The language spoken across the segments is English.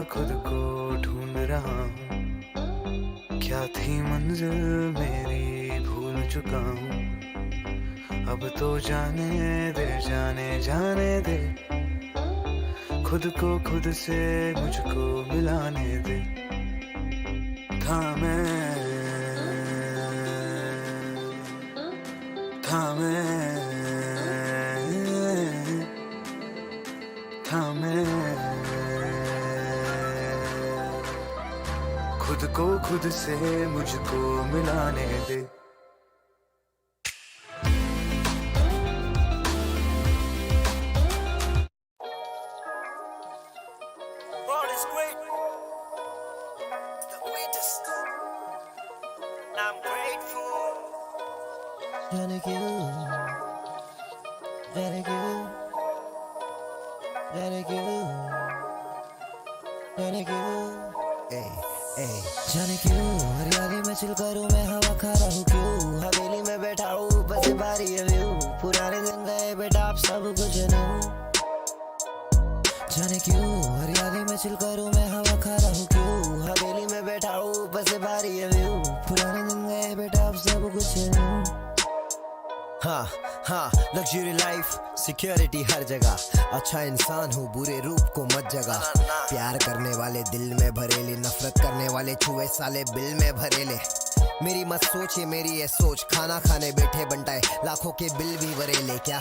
खुद को ढूंढ रहा हूँ, क्या थी मंजिल मेरी भूल चुका हूँ। अब तो जाने दे, जाने दे, खुद को खुद से मुझको मिलाने दे। थामे खुद को खुद से मुझको मिलाने दे। जाने क्यों हरियाली में चिल करूं, मैं हवा खा रहा हूँ क्यों, हवेली में बैठा हूँ बस भारी है व्यू, पुराने दिन गए बेटा आप सब कुछ न्यू। जाने क्यों हरियाली में चिल करूं, मैं हवा खा रहा हूँ क्यों, हवेली में बैठा हूँ बस भारी है व्यू, पुराने दिन गए बेटा आप सब कुछ न्यू। हाँ लग्जरी लाइफ, सिक्योरिटी हर जगह, अच्छा इंसान हूँ बुरे रूप को मत जगा, प्यार करने वाले दिल में भरेले, नफरत करने वाले छुए साले बिल में भरेले। मेरी मत सोच ये मेरी ये सोच, खाना खाने बैठे बंटाए लाखों के बिल भी भरेले। क्या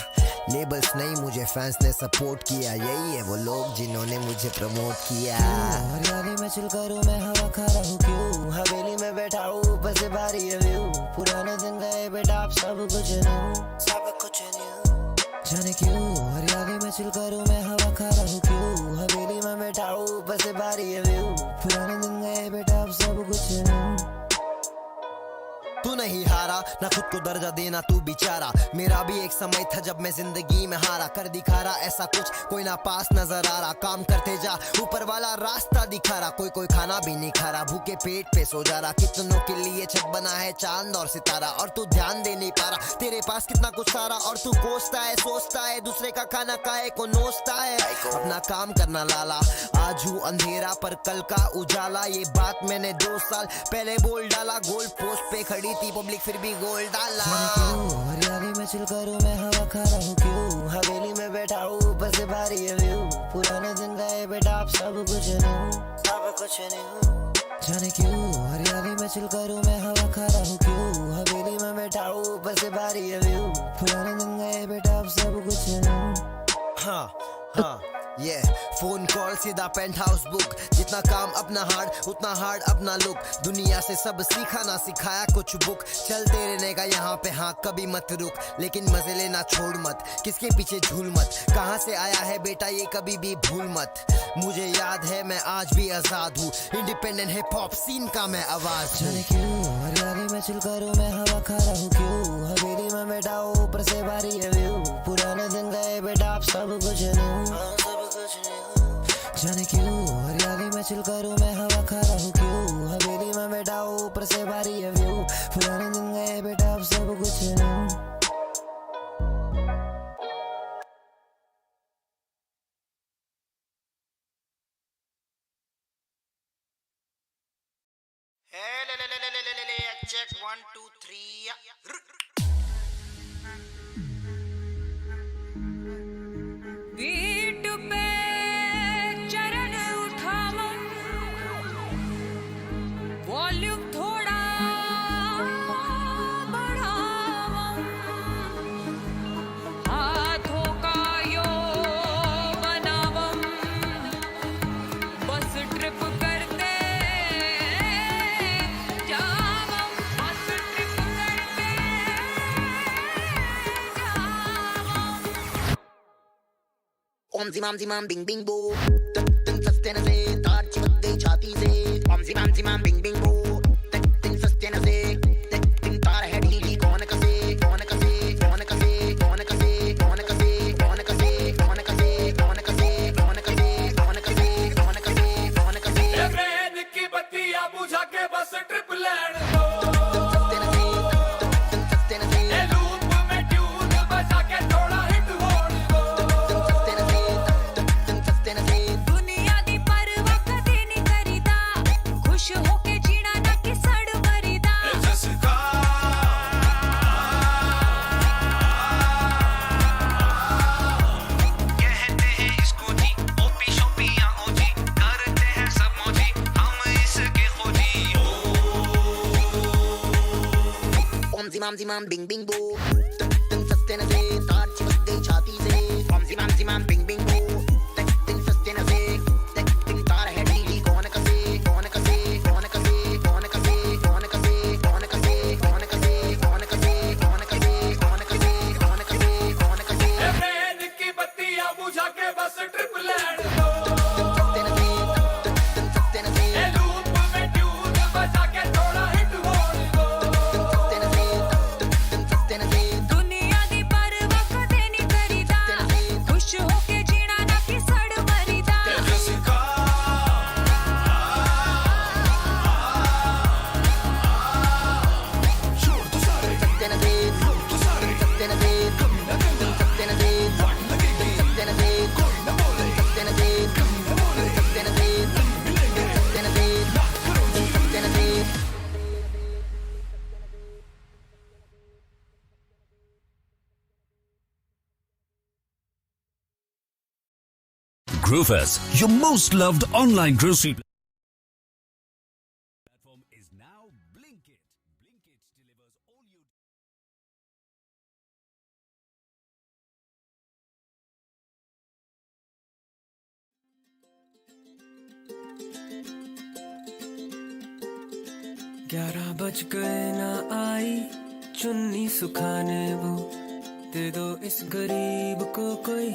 लेबल्स नहीं मुझे फैंस ने सपोर्ट किया, यही है वो लोग जिन्होंने मुझे प्रमोट किया। हरियाली में चिल करूं, मैं हवा खा रहा हूँ क्यों, हवेली में बैठा हूँ बस भारी है व्यू, पुराने दिन गए बेटा आप सब कुछ न्यू। जाने क्यों हरियाली में चिल करूं, मैं हवा खा रहा हूँ क्यों, हवेली में बैठा हूँ बस भारी है व्यू, पुराने दिन गए बेटा आप सब कुछ न्यू। तू नहीं हारा ना खुद को दर्जा देना तू बेचारा, मेरा भी एक समय था जब मैं जिंदगी में हारा, कर दिखा रहा ऐसा कुछ कोई ना पास नजर आ रहा, काम करते जा ऊपर वाला रास्ता दिखा रहा, कोई खाना भी नहीं खा रहा, भूखे पेट पे सो जा रहा, कितनों के लिए छत बना है चांद और सितारा, और तू ध्यान दे नहीं पा रहा, तेरे पास कितना कुछ सारा, और तू कोसता है सोचता है दूसरे का खाना काहे को नोचता है, अपना काम करना लाला, आज हूँ अंधेरा पर कल का उजाला, ये बात मैंने 2 साल पहले बोल डाला, गोल पोस्ट पे खड़ी थी पब्लिक फिर भी गोल डाला। हरियाली में चिल करूं, मैं हवा खा रहा हूँ क्यों, हवेली में बैठा हूँ बस भारी है व्यू, पुराने दिन गए बेटा आप सब कुछ न्यू। जाने क्यों हरियाली में चिल करूं, मैं हवा खा रहा हूँ क्यों, हवेली में बैठा हूँ बस भारी है व्यू, पुराने दिन गए बेटा आप सब कुछ न्यू। ये फोन कॉल सीधा पेंट हाउस बुक, जितना काम अपना हार्ड उतना हार्ड अपना लुक। दुनिया से सब सीखा ना सिखाया कुछ बुक, चलते रहने का यहाँ पे हाँ कभी मत रुक। लेकिन मजे लेना छोड़ मत, किसके पीछे झूल मत। कहाँ से आया है बेटा ये कभी भी भूल मत। मुझे याद है मैं आज भी आजाद हूँ, इंडिपेंडेंट हिप हॉप सीन का मैं आवाज हूँ। क्यों हरियाली में चिल करूँ मैं हवा खा रहा हूँ, क्यों हवेली में बैठा हूँ ऊपर से बारी है व्यू। पुराने दिन गए बेटा आप सब कुछ नहीं, जाने क्यों हरियाली में चिल करूँ मैं हवा खा रहा हूँ, क्यों हवेली में बैठा हूँ ऊपर से बारी है व्यू। पुराने दिन गए बेटा अब सब कुछ नहीं। Check 1 2 3 बीट पे चरण उठाओ, वॉल्यूम थोड़ा बढ़ाओ, हाथों का योग बनाओ, बस ट्रिप करते जाओ, बस ट्रिप करते जाओ। ओम जिमाम जिमाम बिंग बिंग बो, तन सस्ते न से तार चिपक गई छाती से। ओम जिमाम जिमाम बिंग बिंग बो, तन सस्ते न से तार है ढीली। कौन कसे कौन कसे कौन कसे कौन कसे कौन कसे कौन कसे कौन कसे कौन कसे कौन कसे कौन कसे कौन कसे कौन कसे। ब्रेन की बत्तियां बुझा के बस ट्रिप लैंड दो, सस्ते न से ये लूप में ट्यून बजा के थोड़ा हिट होने दो। सस्ते न से दुनिया दी परवाह कदे नहीं करीदा, खुश होके जीना ना कि सड़ मरीदा। जिसका कहते हैं इसको जी ओपी शोपी या ओजी, करते हैं सब मौजी हम इसके खोजी। ओम जिमाम जिमाम बिंग बिंग बो, तन सस्ते न से तार चिपक गई छाती से। ओम जिमाम जिमाम बिंग बिंग बो, तन सस्ते न से तार है ढीली। कौन कसे कौन कसे कौन कसे कौन कसे कौन कसे कौन कसे कौन कसे कौन कसे कौन कसे कौन कसे कौन कसे कौन कसे। ब्रेन की बत्तियां बुझा के बस ट्रिप लैंड दो, सस्ते न से ये लूप में ट्यून बजा के थोड़ा हिट होने दो। सस्ते न से दुनिया दी परवाह कदे नहीं करीदा, खुश होके जीना ना कि सड़ मरीदा। जिसका छोड़ तो सारे सस्ते न से छोड़ तो सारे सस्ते न से कभी ना करना सस्ते न से वाट लगेगी सस्ते न से कोई ना बोले सस्ते न से कभी ना बोले सस्ते न से मिलेंगे सस्ते न से ना करो जी। सस्ते न से। Grofers, your most loved online grocery platform is now Blinkit. Blinkit delivers all you ग्यारह बज गए ना आई चुन्नी सुखाने वो, दे दो इस गरीब को कोई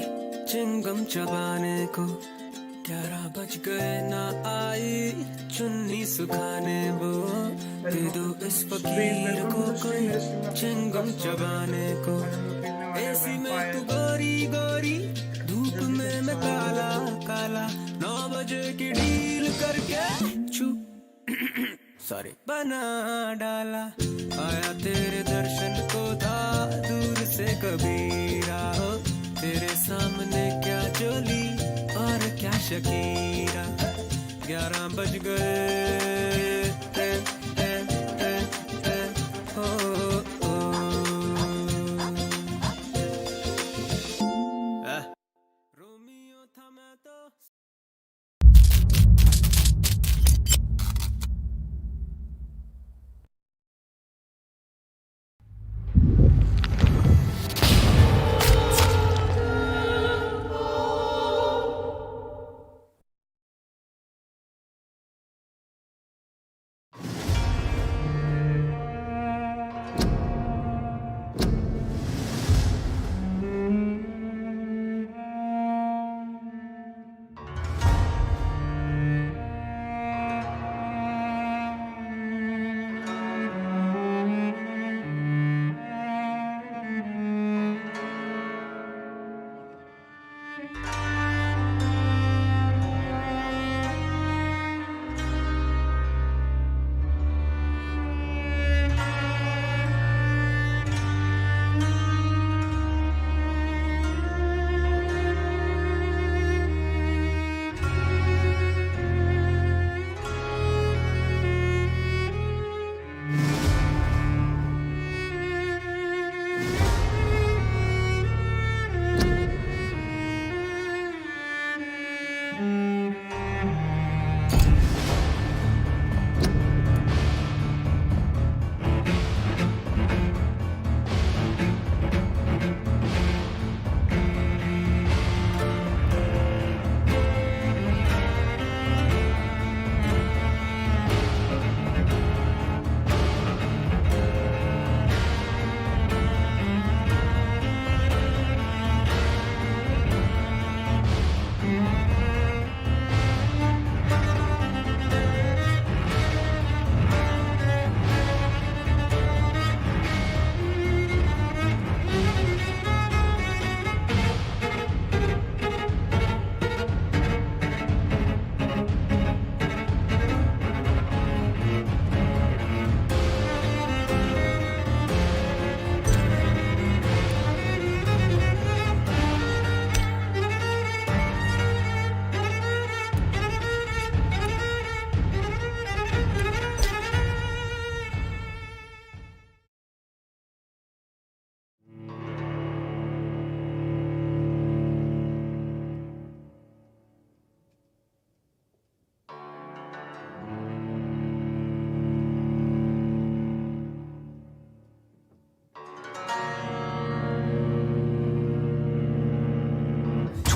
चिंगम चबाने को। 11 बज गए ना आई चुन्नी सुखाने वो, दे दो इस फकीर को कोई चिंगम चबाने को। एसी में तू गोरी गोरी, धूप में मैं काला काला, 9 बजे की डील करके छू सॉरी बना डाला। आया तेरे दर्शन को था दूर से कबीरा, हो तेरे सामने क्या जोली और क्या शकीरा। 11 बज गए हो, रोमियो था मैं तो।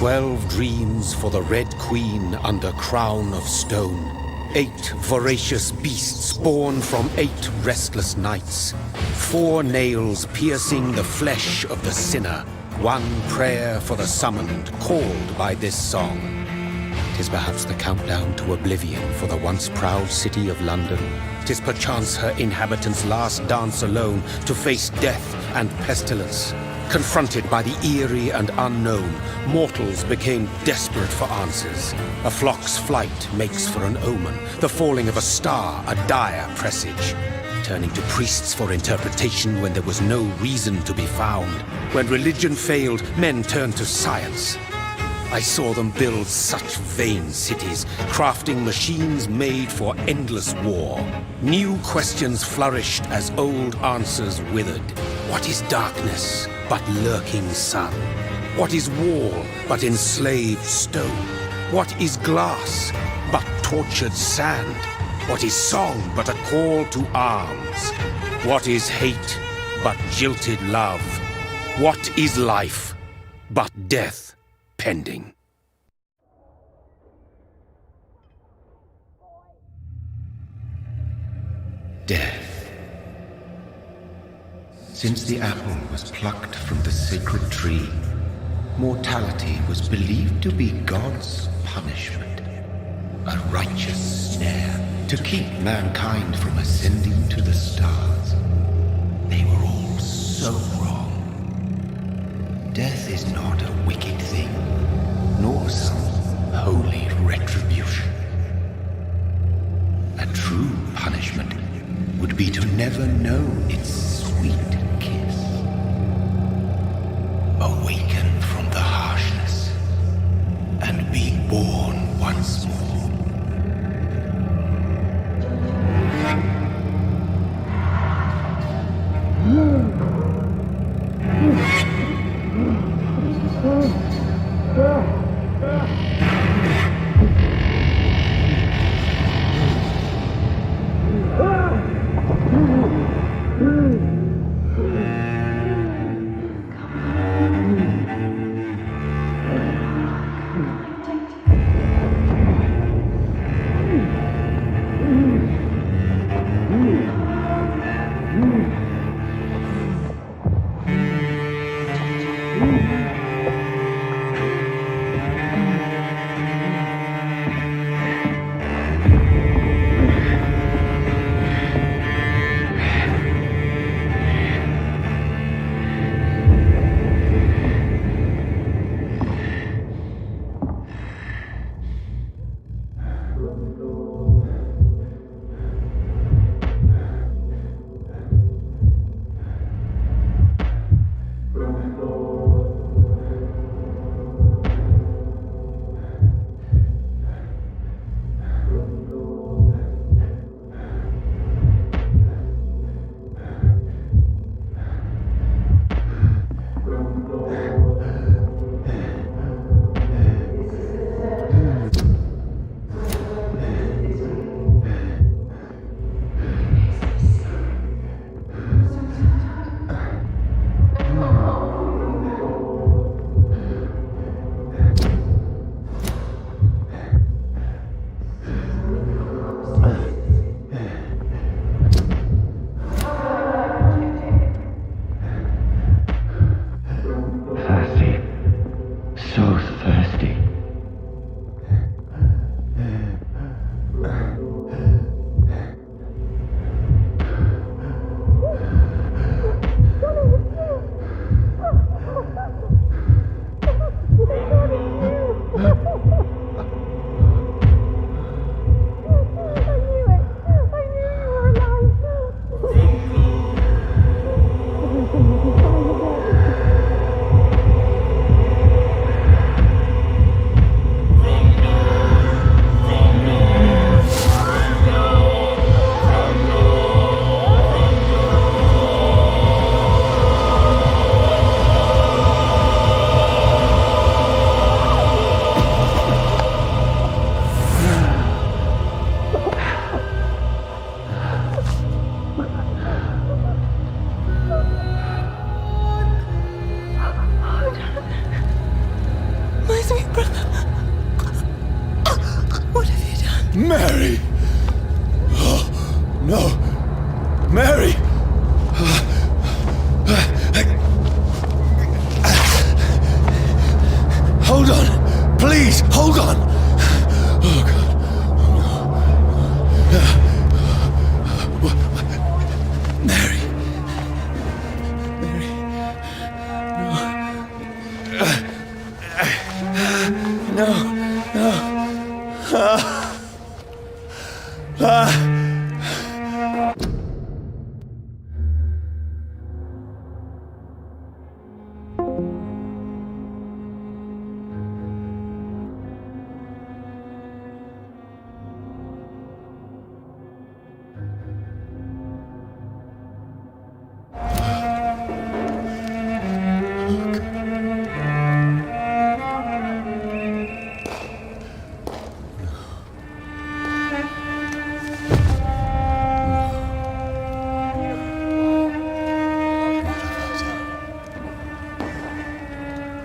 12 dreams for the Red Queen under crown of stone. 8 voracious beasts born from 8 restless nights. 4 nails piercing the flesh of the sinner. 1 prayer for the summoned, called by this song. 'Tis perhaps the countdown to oblivion for the once proud city of London. 'Tis perchance her inhabitants' last dance alone to face death and pestilence. Confronted by the eerie and unknown, mortals became desperate for answers. A flock's flight makes for an omen, the falling of a star a dire presage. Turning to priests for interpretation when there was no reason to be found. When religion failed, men turned to science. I saw them build such vain cities, crafting machines made for endless war. New questions flourished as old answers withered. What is darkness but lurking sun? What is wall but enslaved stone? What is glass but tortured sand? What is song but a call to arms? What is hate but jilted love? What is life but death pending? Death. Since the apple was plucked from the sacred tree, mortality was believed to be God's punishment, a righteous snare to keep mankind from ascending to the stars. They were all so wrong. Death is not a wicked thing, nor some holy retribution. A true punishment would be to never know its sweet kiss. Awaken from the harshness and be born once more. Mary! Oh, no! Mary! Hold on! Please, hold on! Oh, God. Mary. Mary. No. No.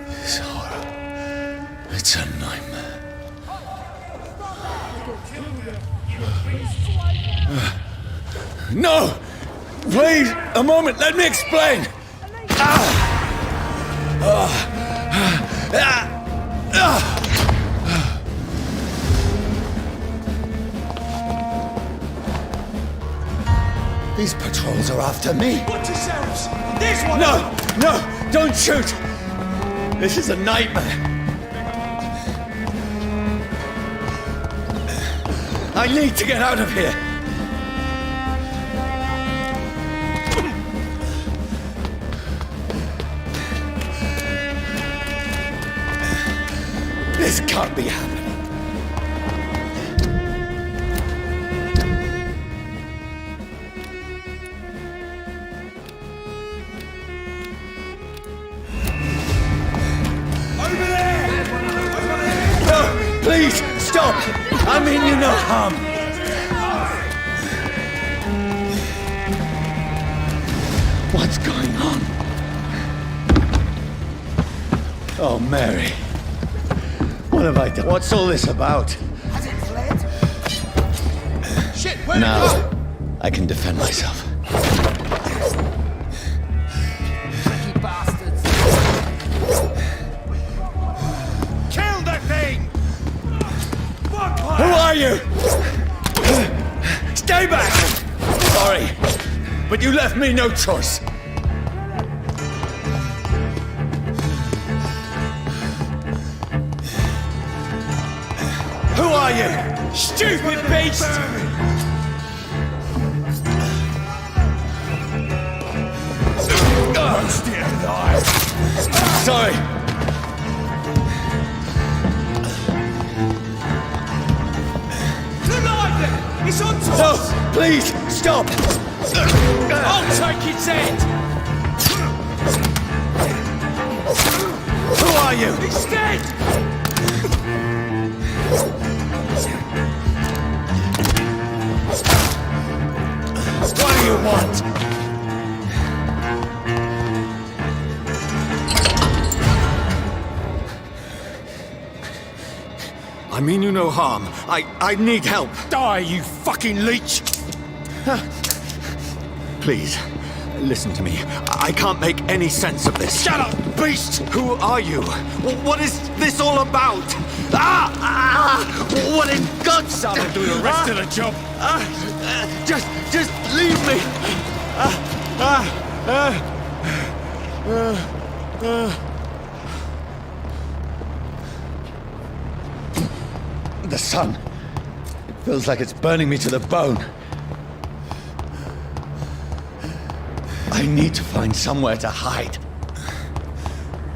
This horror. It's a nightmare. No! Please, a moment, let me explain! These patrols are after me. Watch yourselves! This one! No! No! Don't shoot! This is a nightmare. I need to get out of here. This can't be happening. No, please, stop! I mean you no harm. What's going on? Oh, Mary. What have I done? What's all this about? Has it fled? Shit, where'd Now, it go? I can defend myself. Tricky bastards. Kill that thing! Who are you? Stay back! Sorry, but you left me no choice. Who are you? Stupid beast! Sorry. It's on to No, us! please, stop! I'll take its head! Who are you? It's dead! What do you want? I mean you no harm. I need help. Die, you fucking leech! Please, listen to me. I can't make any sense of this. Shut up, beast! Who are you? What is this all about? What in God's name? That'll do the rest of the job. Just leave me. The sun. It feels like it's burning me to the bone. I need to find somewhere to hide.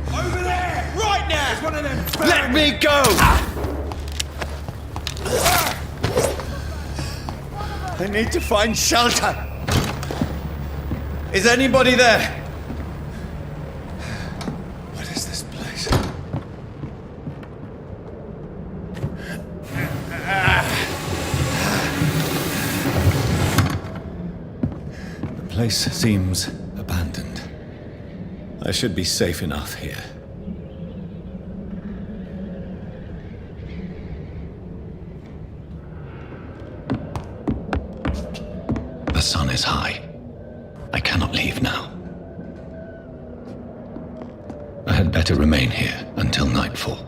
Over there! Right now! There's one of them! Let me go! I need to find shelter. Is anybody there? What is this place? The place seems abandoned. I should be safe enough here. sun is high. I cannot leave now. I had better remain here until nightfall.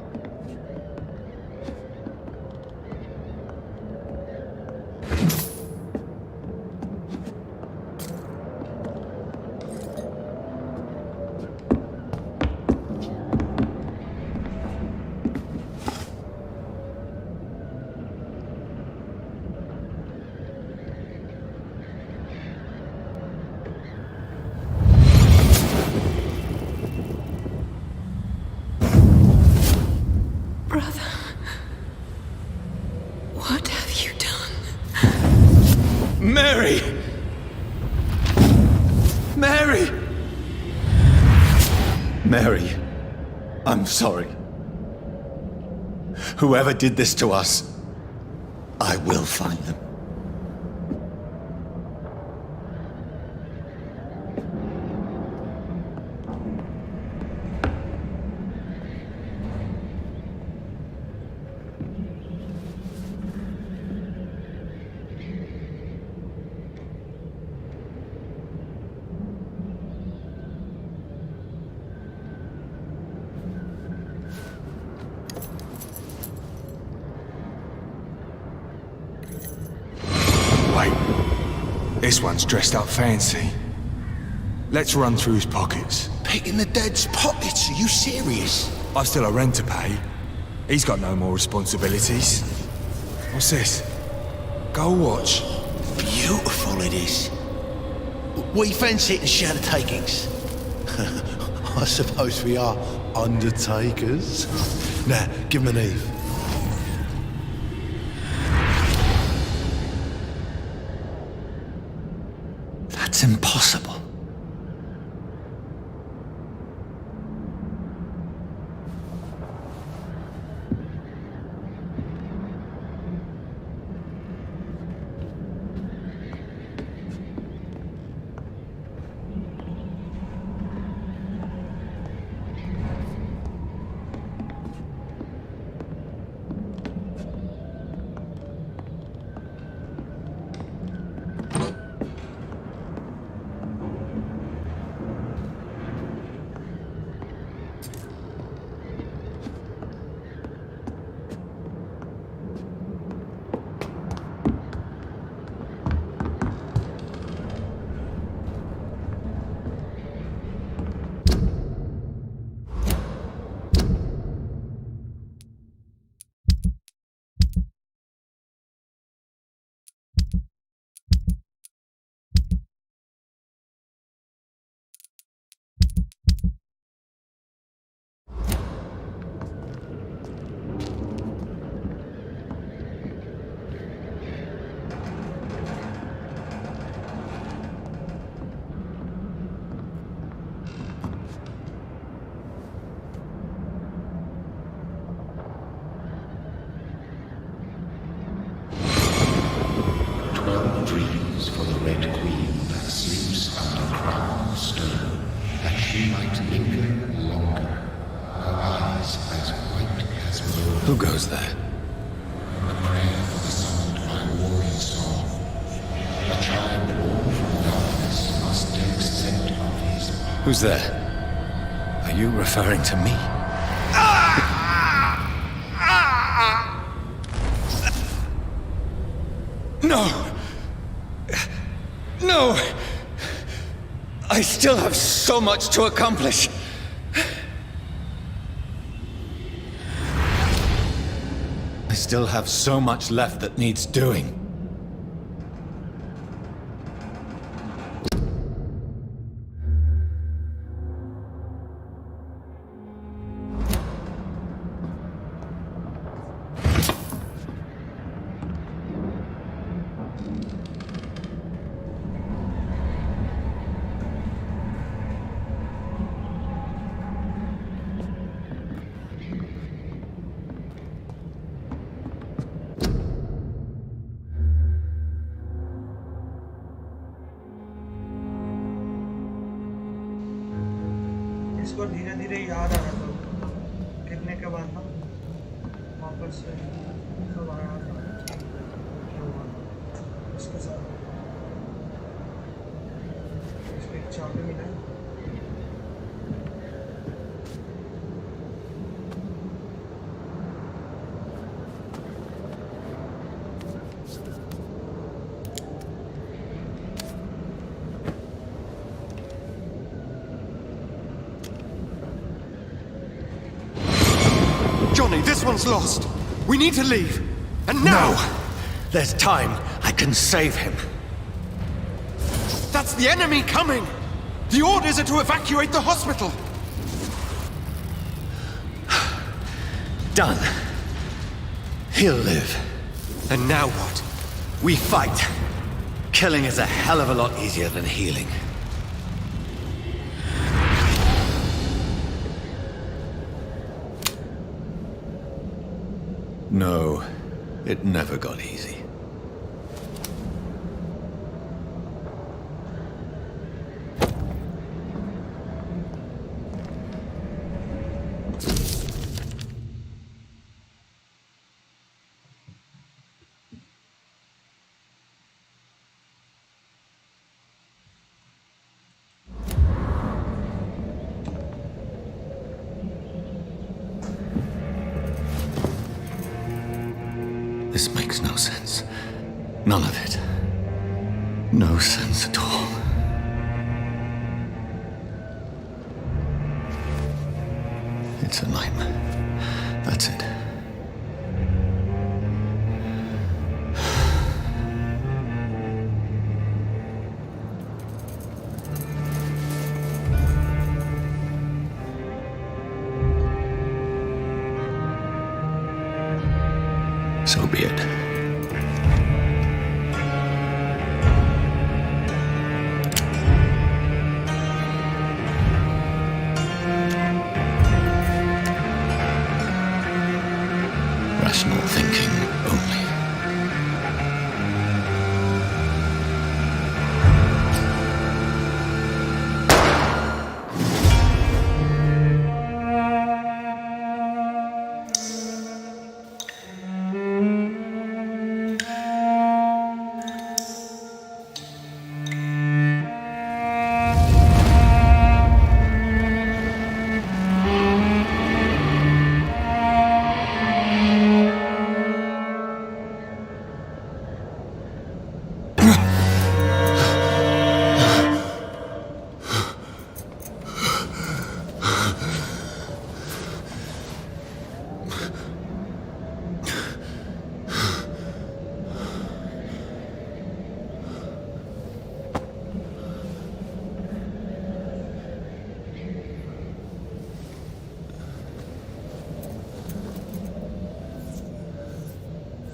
Brother, what have you done? Mary! Mary! Mary, I'm sorry. Whoever did this to us, I will find them. This one's dressed up fancy. Let's run through his pockets. Picking the dead's pockets? Are you serious? I've still a rent to pay. He's got no more responsibilities. What's this? Gold watch. Beautiful it is. We fancy it and share the takings. I suppose we are undertakers. Now, give him an Eve. That's impossible. Dreams for the Red Queen that sleeps under crown of stone, that she might linger longer, her eyes as white as snow. Who goes there? A prayer for the summoned by warring song. A child born from darkness must take scent of his power. Who's there? Are you referring to me? No! No! I still have so much to accomplish. I still have so much left that needs doing. इसको धीरे धीरे याद आ रहा था गिरने के बाद ना वापस से सब आया था क्या हुआ इसके साथ one's lost. We need to leave. And now! No! There's time. I can save him. That's the enemy coming! The orders are to evacuate the hospital! Done. He'll live. And now what? We fight. Killing is a hell of a lot easier than healing. No, it never got easy. This makes no sense. None of it. No sense at all. It's a nightmare. That's it. So be it. Rational thinking only.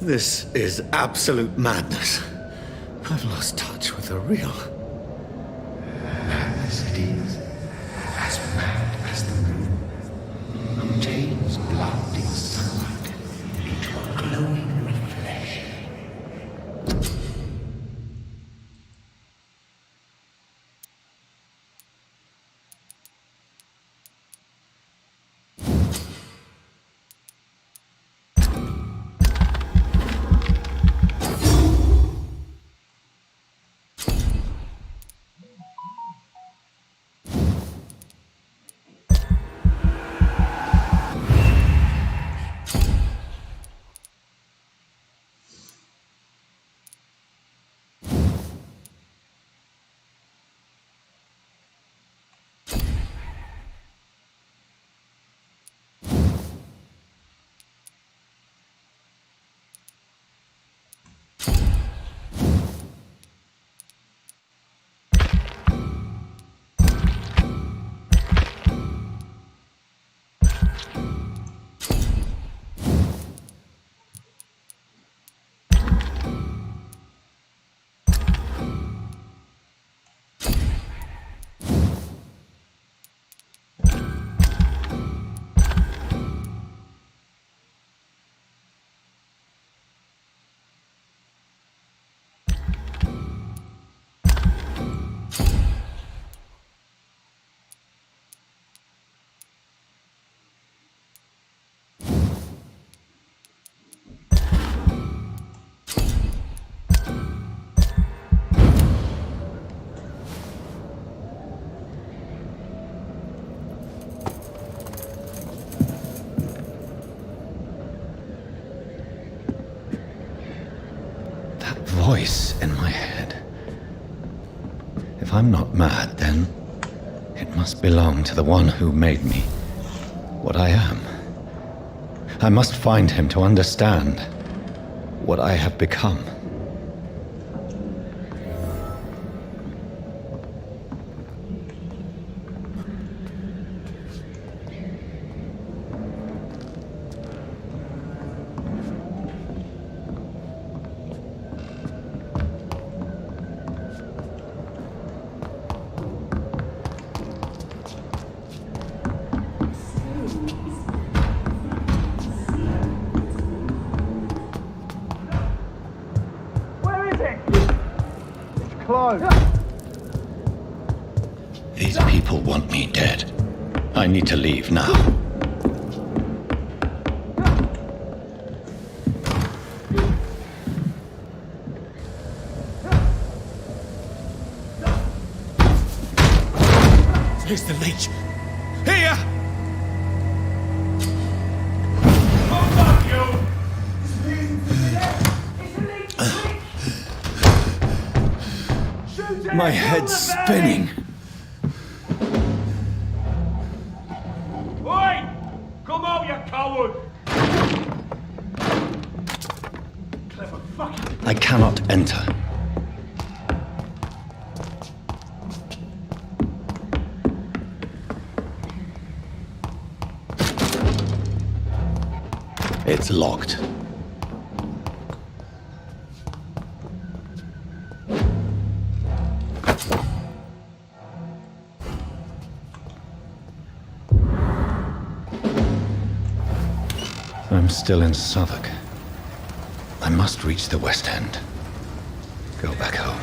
This is absolute madness. I've lost touch with the real. Madness it is, as mad as the moon, who changes blinding sunlight into a glowing reflection. Voice in my head. If I'm not mad, then it must belong to the one who made me what I am. I must find him to understand what I have become. These people want me dead. I need to leave now. Here's the leech. Here! My head's spinning. Oi! Come out, you coward! Clever fucking... I cannot enter. It's locked. I'm still in Southwark. I must reach the West End. Go back home.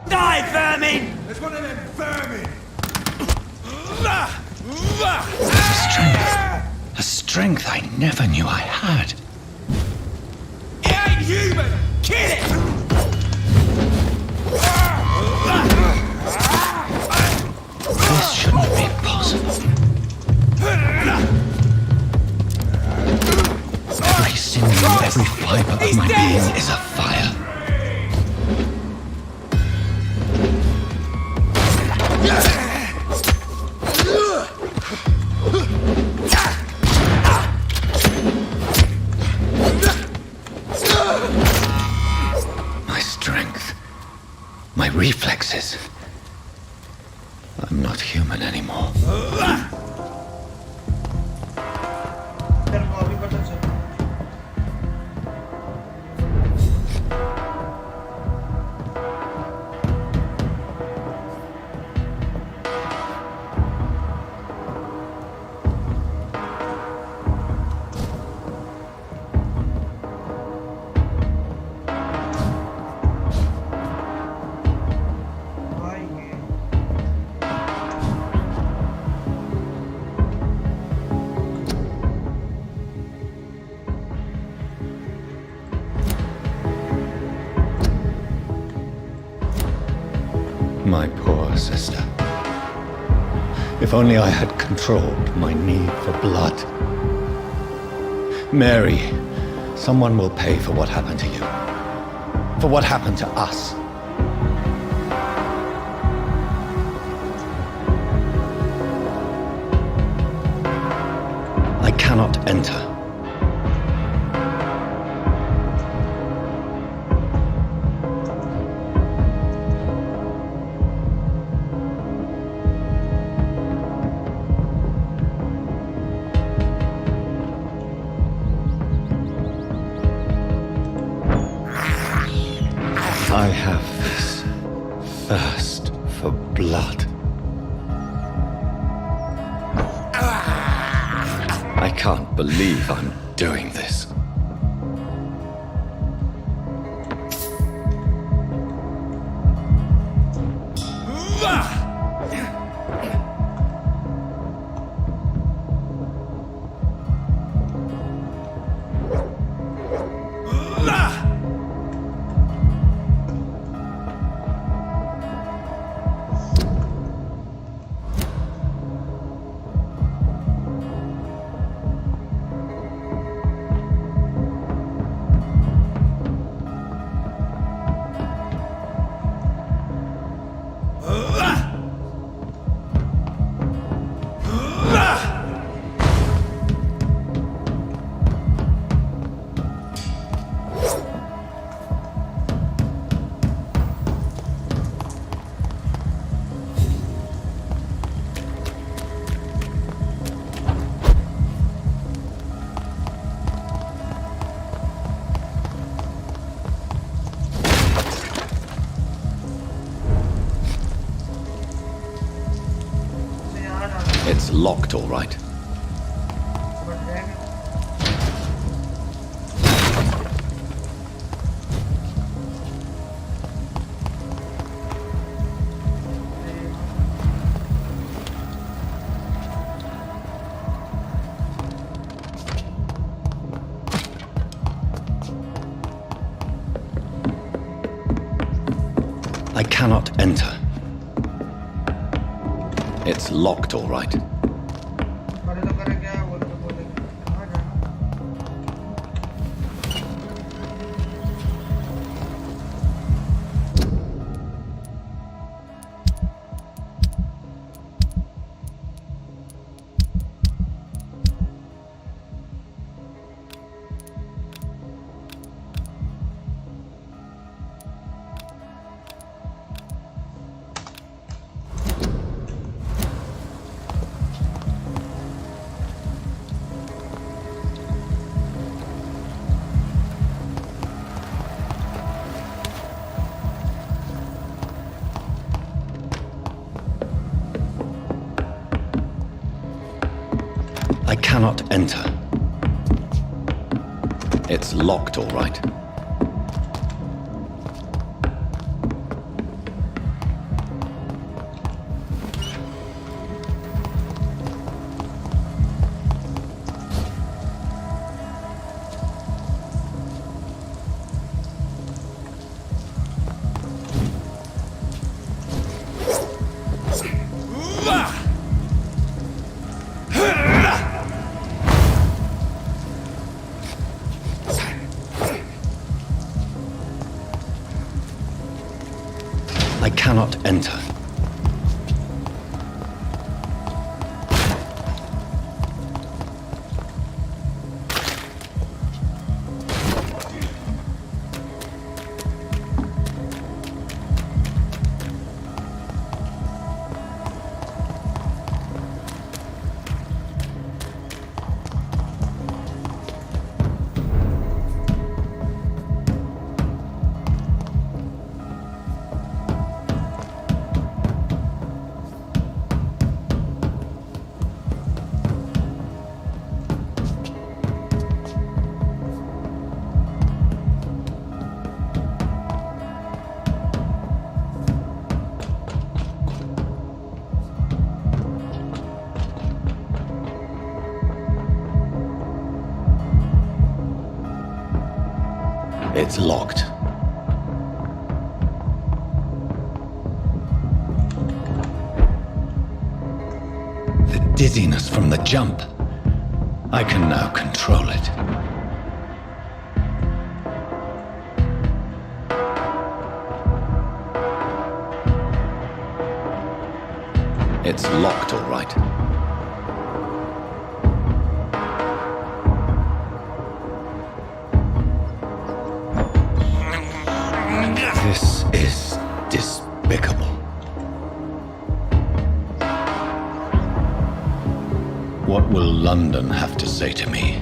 Die, vermin! There's one of them vermin! A strength I never knew I had. It ain't human! Kill it! This shouldn't be possible. Every sinew, every fiber of my being is afire. My strength, my reflexes. I'm not human anymore. तेरे को अभी पता चला My poor sister. If only I had controlled my need for blood. Mary, someone will pay for what happened to you. For what happened to us. I cannot enter. I have this thirst for blood. I can't believe I'm doing this. It's locked, all right. I cannot enter. It's locked, all right. I cannot enter. It's locked, all right. I cannot enter. It's locked. The dizziness from the jump. I can now control it. It's locked, all right. This is despicable. What will London have to say to me?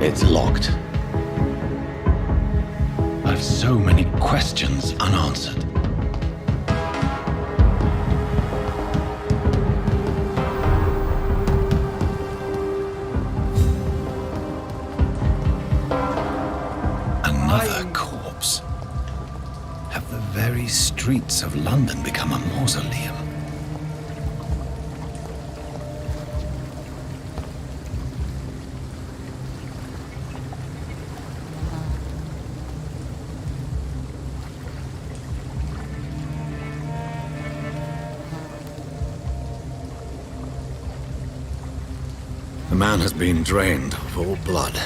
It's locked. I've so many questions unanswered. Another corpse. Have the very streets of London become a mausoleum? The man has been drained of all blood,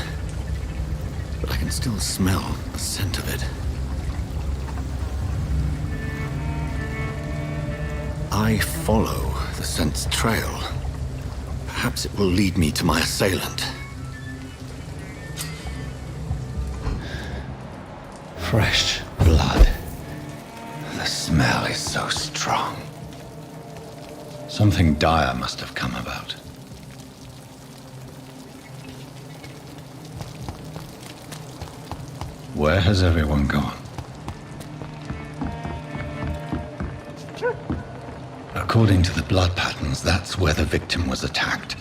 but I can still smell the scent of it. I follow the scent's trail. Perhaps it will lead me to my assailant. Fresh blood. The smell is so strong. Something dire must have come about. Where has everyone gone? A According to the blood patterns, that's where the victim was attacked.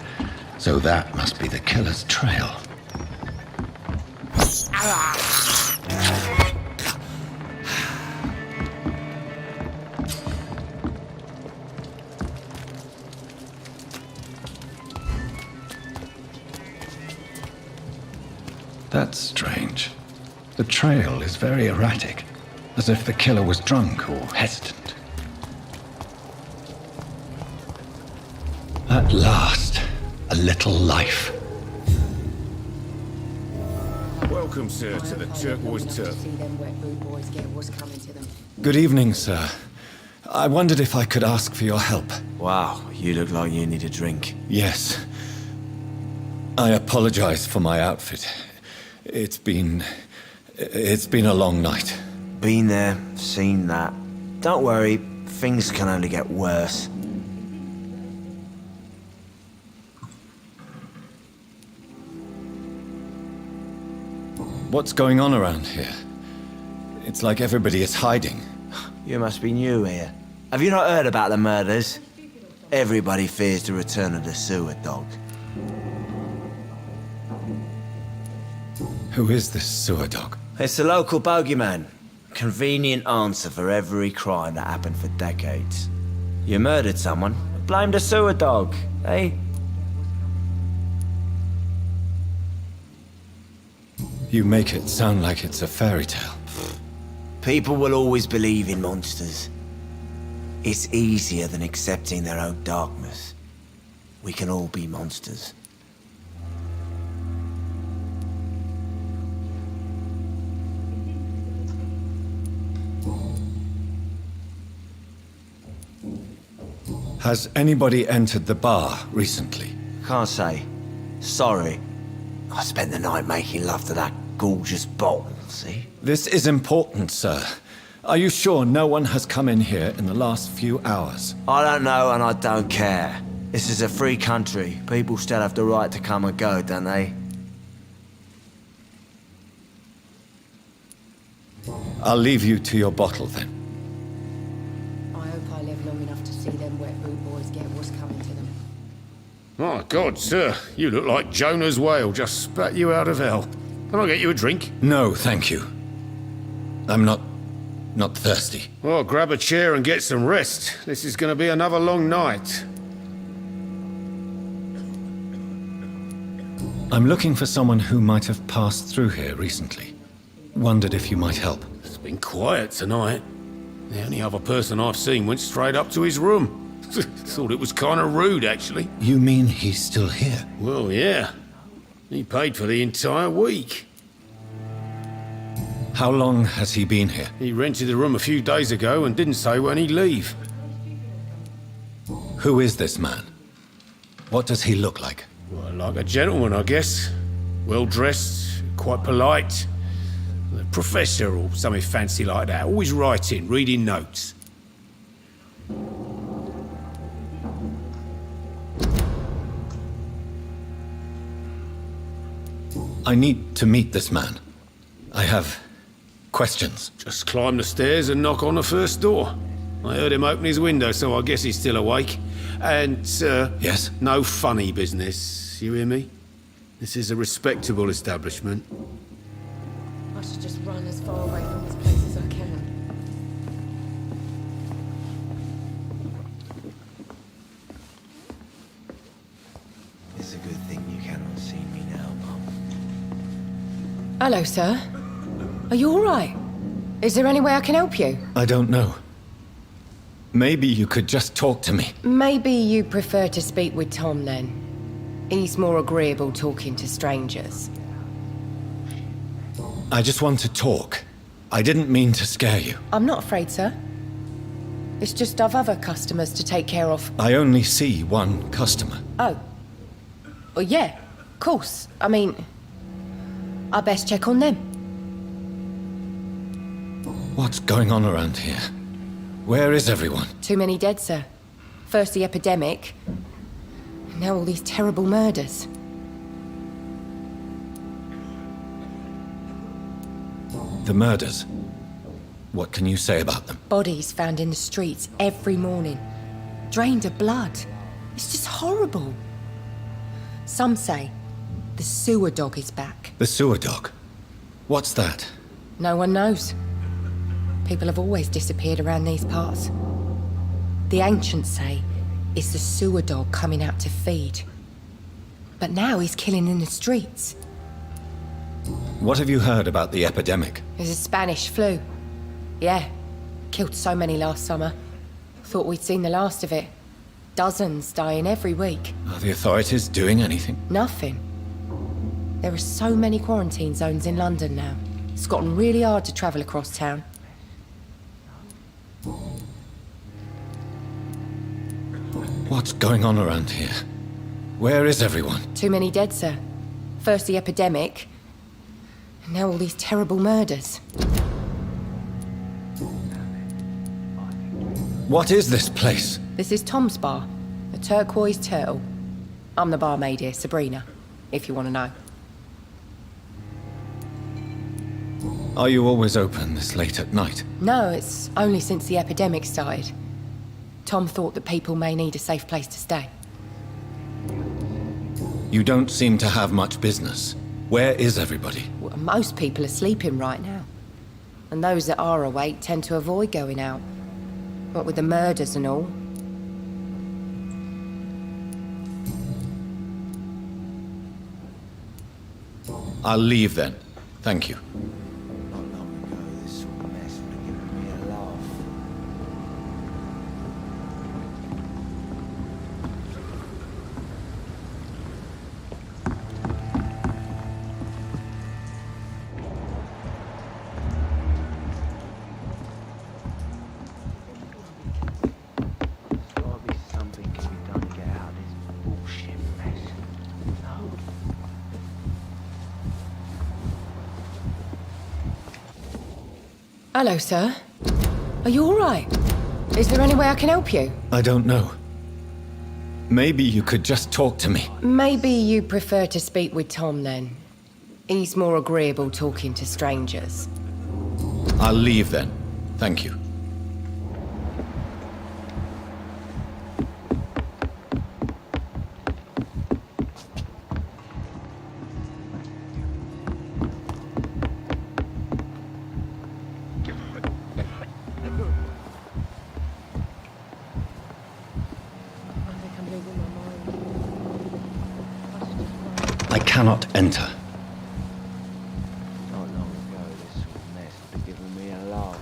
So that must be the killer's trail. That's strange. The trail is very erratic, as if the killer was drunk or hesitant. At last, a little life. Welcome, sir, to the turquoise turf. Good evening, sir. I wondered if I could ask for your help. Wow, you look like you need a drink. Yes. I apologize for my outfit. It's been a long night. Been there, seen that. Don't worry, things can only get worse. What's going on around here? It's like everybody is hiding. You must be new here. Have you not heard about the murders? Everybody fears the return of the sewer dog. Who is this sewer dog? It's the local bogeyman. Convenient answer for every crime that happened for decades. You murdered someone, blame the sewer dog, eh? You make it sound like it's a fairy tale. People will always believe in monsters. It's easier than accepting their own darkness. We can all be monsters. Has anybody entered the bar recently? Can't say. Sorry. I spent the night making love to that gorgeous bottle, see? This is important, sir. Are you sure no one has come in here in the last few hours? I don't know and I don't care. This is a free country. People still have the right to come and go, don't they? I'll leave you to your bottle then. I hope I live long enough to see them wet boot boys get what's coming to them. My God, sir, you look like Jonah's whale just spat you out of hell. Can I get you a drink? No, thank you. I'm not thirsty. Well, grab a chair and get some rest. This is going to be another long night. I'm looking for someone who might have passed through here recently. Wondered if you might help. It's been quiet tonight. The only other person I've seen went straight up to his room. Thought it was kind of rude, actually. You mean he's still here? Well, yeah. He paid for the entire week. How long has he been here? He rented the room a few days ago and didn't say when he'd leave. Who is this man? What does he look like? Well, like a gentleman, I guess. Well-dressed, quite polite. A professor or something fancy like that. Always writing, reading notes. I need to meet this man. I have questions. Just climb the stairs and knock on the first door. I heard him open his window, so I guess he's still awake. And, Yes? no funny business. You hear me? This is a respectable establishment. I should just run as far away from this place as I can. It's a good thing you cannot see me now, Mum. Hello, sir. Are you all right? Is there any way I can help you? I don't know. Maybe you could just talk to me. Maybe you prefer to speak with Tom, then. He's more agreeable talking to strangers. I just want to talk. I didn't mean to scare you. I'm not afraid, sir. It's just I've other customers to take care of. I only see one customer. Oh. Well, yeah, of course. I mean, I best check on them. What's going on around here? Where is everyone? Too many dead, sir. First the epidemic, now all these terrible murders. The murders. What can you say about them? Bodies found in the streets every morning. drained of blood. It's just horrible. Some say the sewer dog is back. The sewer dog? What's that? No one knows. People have always disappeared around these parts. The ancients say it's the sewer dog coming out to feed. But now he's killing in the streets. What have you heard about the epidemic? There's a Spanish flu. Yeah, killed so many last summer. Thought we'd seen the last of it. Dozens dying every week. Are the authorities doing anything? Nothing. There are so many quarantine zones in London now. It's gotten really hard to travel across town. What's going on around here? Where is everyone? Too many dead, sir. First the epidemic, and now all these terrible murders. What is this place? This is Tom's bar, the Turquoise Turtle. I'm the barmaid here, Sabrina, if you want to know. Are you always open this late at night? No, it's only since the epidemic started. Tom thought that people may need a safe place to stay. You don't seem to have much business. Where is everybody? Well, most people are sleeping right now. And those that are awake tend to avoid going out. What with the murders and all. I'll leave then. Thank you. Hello, sir. Are you all right? Is there any way I can help you? I don't know. Maybe you could just talk to me. Maybe you prefer to speak with Tom, then. He's more agreeable talking to strangers. I'll leave then. Thank you. I cannot enter. Not long ago, this sort of mess would have given me a laugh.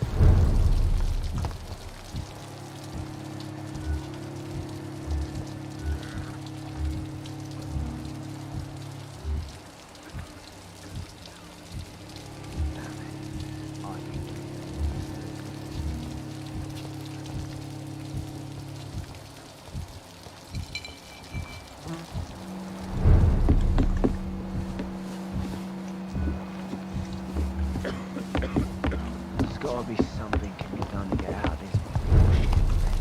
There's gotta be something can be done to get out of this bullshit mess.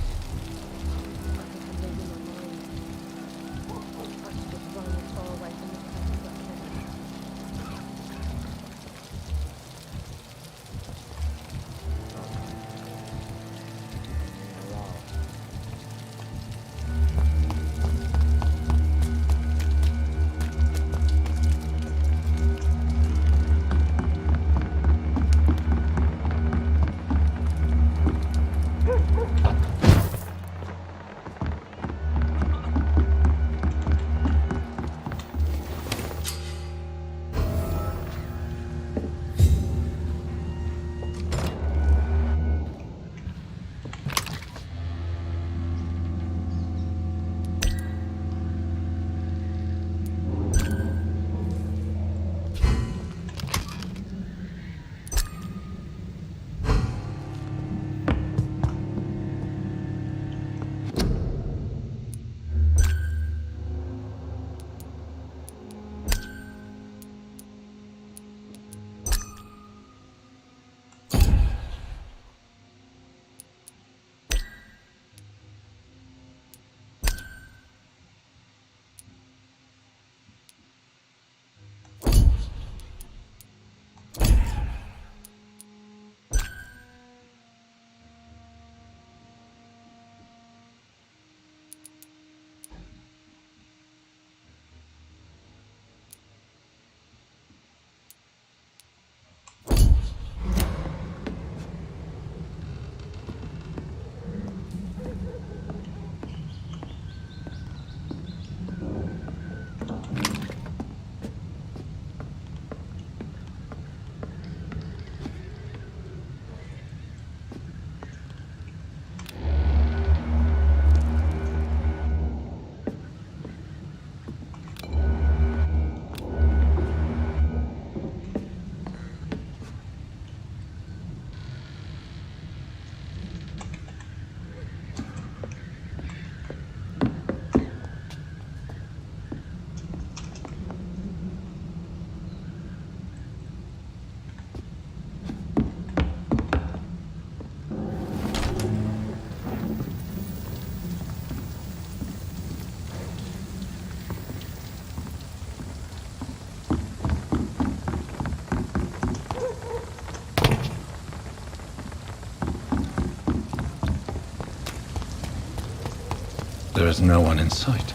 there is no one in sight.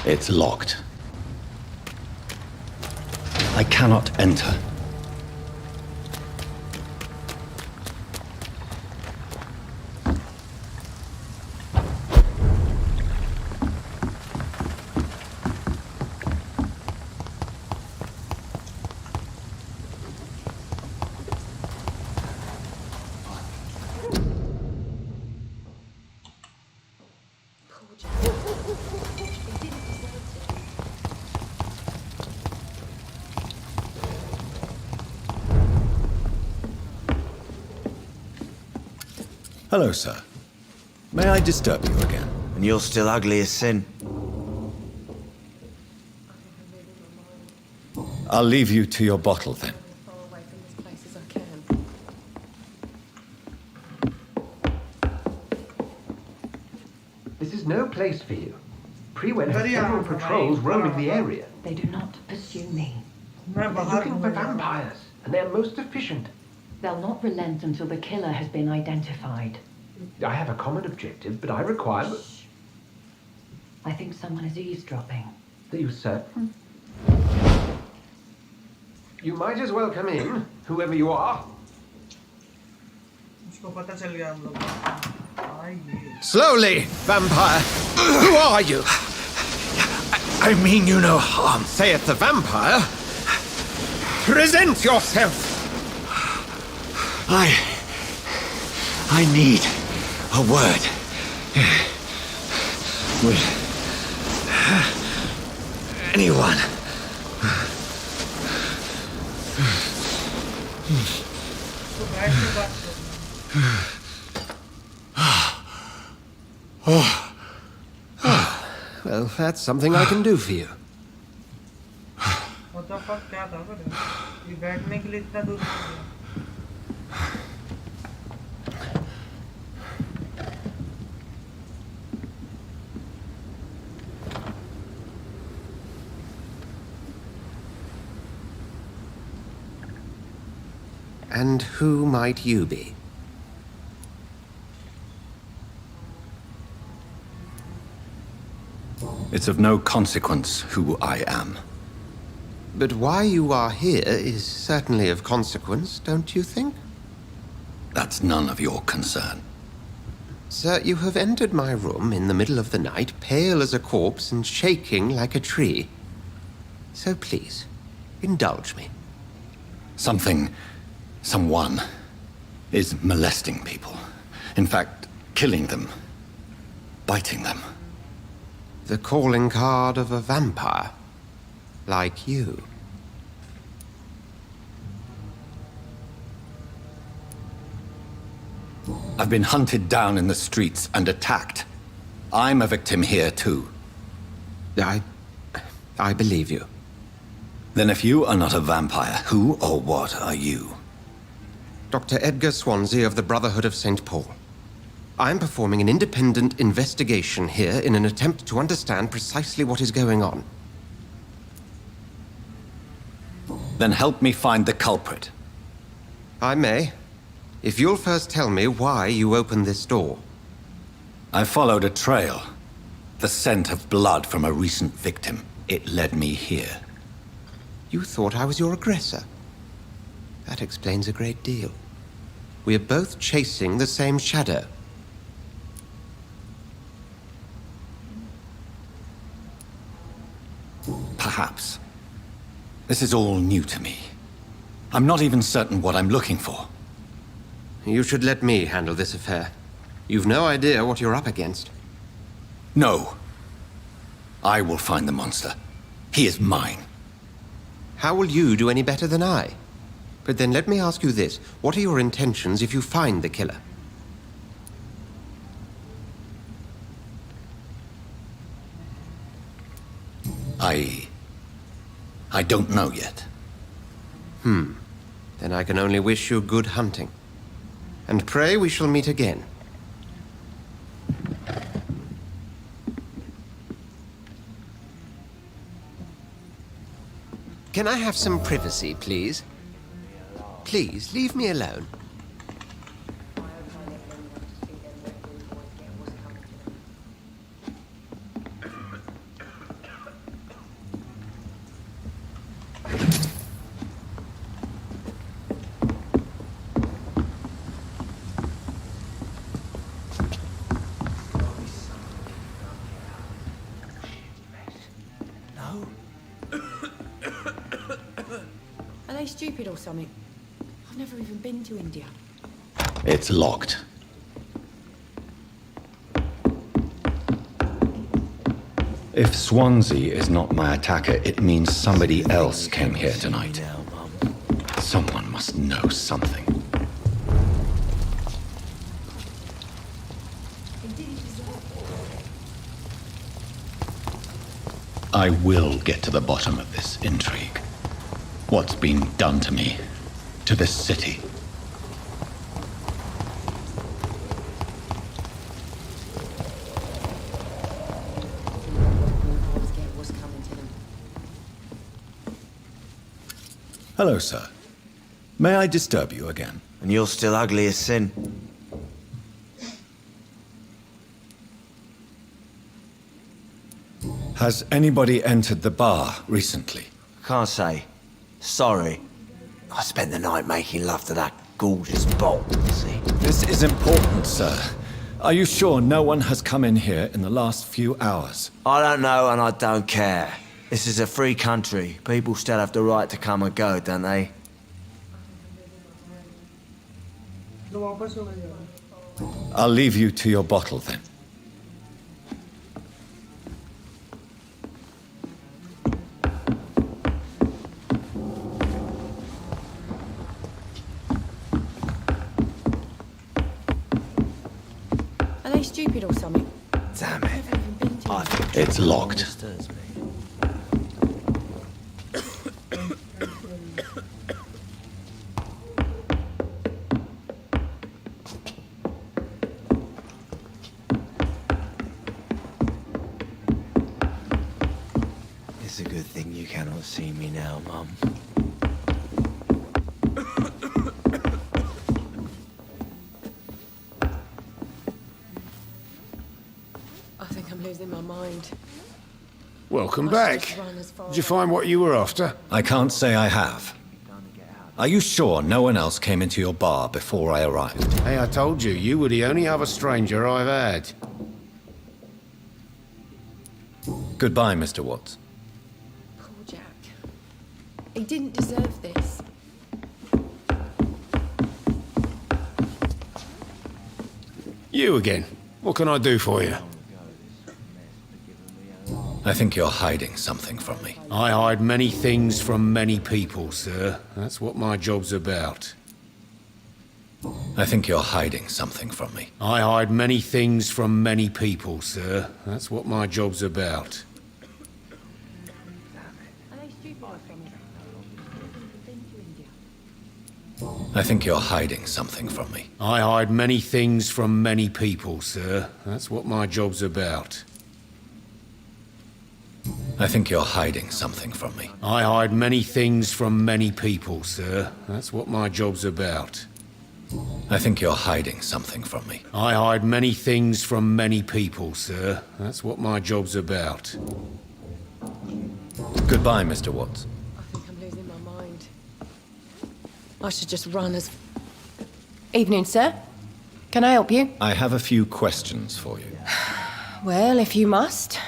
It's locked. I cannot enter. Hello, sir. May I disturb you again? And you're still ugly as sin. I'll leave you to your bottle then. This is no place for you. Pre-Wen has several patrols roaming the area. They do not pursue me. They're looking for vampires, and they're most efficient. They'll not relent until the killer has been identified. I have a common objective, but I require... I think someone is eavesdropping. Are you certain? You might as well come in, whoever you are. Slowly, vampire. Who are you? I mean you no harm. Saith the vampire. Present yourself. I need a word. Will anyone? Well, that's something I can do for you. What the fuck? क्या था फिर? ये बैठने के लिए इतना दूर क्यों गया? And who might you be? It's of no consequence who I am. But why you are here is certainly of consequence, don't you think? That's none of your concern. Sir, you have entered my room in the middle of the night, pale as a corpse and shaking like a tree. So please, indulge me. Someone is molesting people. In fact, killing them. Biting them. The calling card of a vampire. Like you. I've been hunted down in the streets and attacked. I'm a victim here too. I believe you. Then if you are not a vampire, who or what are you? Dr. Edgar Swansea of the Brotherhood of St. Paul. I'm performing an independent investigation here in an attempt to understand precisely what is going on. Then help me find the culprit. I may, if you'll first tell me why you opened this door. I followed a trail. The scent of blood from a recent victim. It led me here. You thought I was your aggressor. That explains a great deal. We are both chasing the same shadow. Perhaps. This is all new to me. I'm not even certain what I'm looking for. You should let me handle this affair. You've no idea what you're up against. No. I will find the monster. He is mine. How will you do any better than I? But then let me ask you this. What are your intentions if you find the killer? I don't know yet. Then I can only wish you good hunting. And pray we shall meet again. Can I have some privacy, please? Please, leave me alone. Are they stupid or something? I've never even been to India. It's locked. If Swansea is not my attacker, it means somebody else came here tonight. Someone must know something. I will get to the bottom of this intrigue. What's been done to me, to this city. Hello, sir. May I disturb you again? And you're still ugly as sin. Has anybody entered the bar recently? Can't say. Sorry. I spent the night making love to that gorgeous bolt, see? This is important, sir. Are you sure no one has come in here in the last few hours? I don't know and I don't care. This is a free country. People still have the right to come and go, don't they? I'll leave you to your bottle then. Are they stupid or something? Damn it. I think It's locked. It's a good thing you cannot see me now, Mum. I think I'm losing my mind. Welcome I should back. just run as far Did you find what you were after? I can't say I have. Are you sure no one else came into your bar before I arrived? Hey, I told you, you were the only other stranger I've had. Goodbye, Mr. Watts. Poor Jack. He didn't deserve this. You again. What can I do for you? I think you're hiding something from me. I hide many things from many people, sir. That's what my job's about. I think you're hiding something from me. I hide many things from many people, sir. That's what my job's about. I think you're hiding something from me. I hide many things from many people, sir. That's what my job's about. I think you're hiding something from me. I hide many things from many people, sir. That's what my job's about. I think you're hiding something from me. I hide many things from many people, sir. That's what my job's about. Goodbye, Mr. Watts. I think I'm losing my mind. I should just run as... Evening, sir. Can I help you? I have a few questions for you. Well, if you must.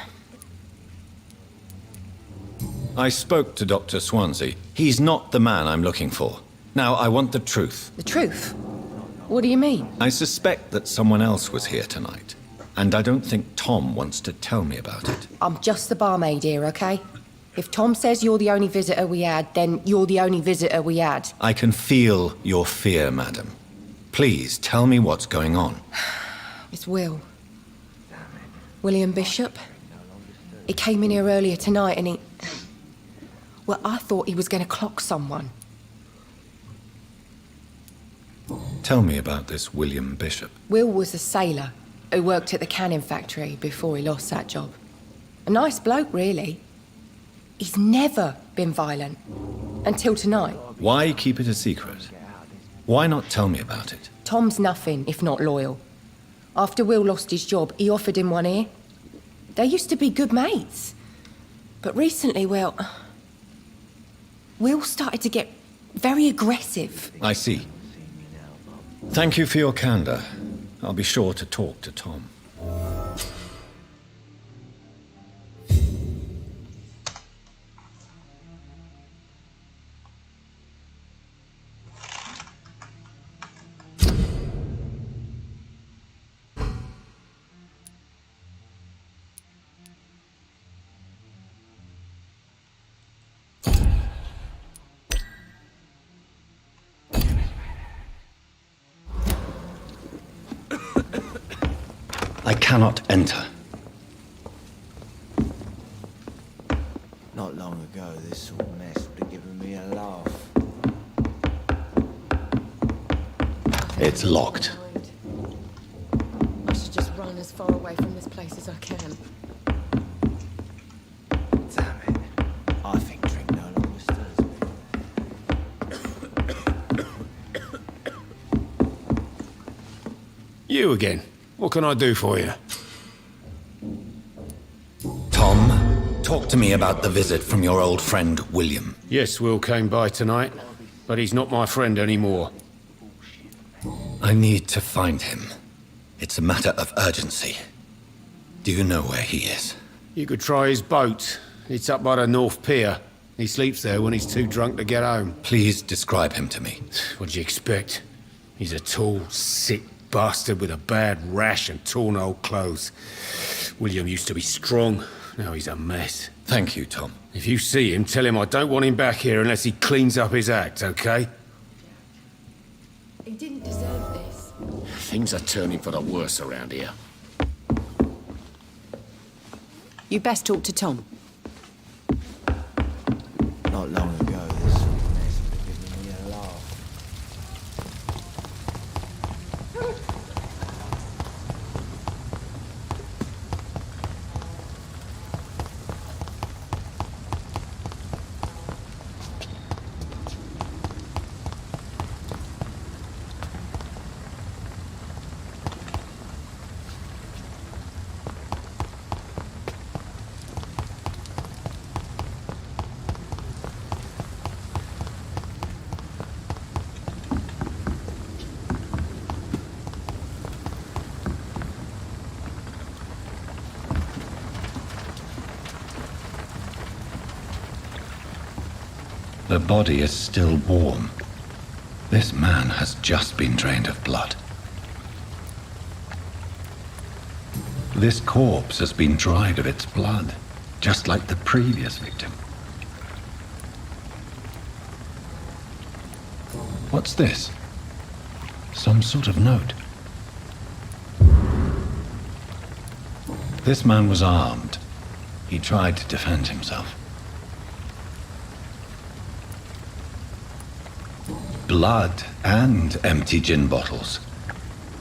I spoke to Dr. Swansea. He's not the man I'm looking for. Now, I want the truth. The truth? What do you mean? I suspect that someone else was here tonight. And I don't think Tom wants to tell me about it. I'm just the barmaid here, okay? If Tom says you're the only visitor we had, then you're the only visitor we had. I can feel your fear, madam. Please tell me what's going on. It's Will. William Bishop. He came in here earlier tonight and he... Well, I thought he was going to clock someone. Tell me about this William Bishop. Will was a sailor who worked at the canning factory before he lost that job. A nice bloke, really. He's never been violent. Until tonight. Why keep it a secret? Why not tell me about it? Tom's nothing if not loyal. After Will lost his job, he offered him one ear. They used to be good mates. But recently, well... Will started to get very aggressive. I see. Thank you for your candor. I'll be sure to talk to Tom. I cannot enter. Not long ago, this sort of mess would have given me a laugh. It's locked. I should just run as far away from this place as I can. Damn it. I think drink no longer stirs me. You again. What can I do for you? Tom, talk to me about the visit from your old friend, William. Yes, Will came by tonight, but he's not my friend anymore. I need to find him. It's a matter of urgency. Do you know where he is? You could try his boat. It's up by the North Pier. He sleeps there when he's too drunk to get home. Please describe him to me. What do you expect? He's a tall, sick bastard with a bad rash and torn old clothes. William used to be strong. Now he's a mess. Thank you, Tom. If you see him, tell him I don't want him back here unless he cleans up his act, okay? He didn't deserve this. Things are turning for the worse around here. You best talk to Tom. Not long ago, this sort of mess would have given me a laugh. The body is still warm. This man has just been drained of blood. This corpse has been dried of its blood, just like the previous victim. What's this? Some sort of note. This man was armed. He tried to defend himself. Blood and empty gin bottles.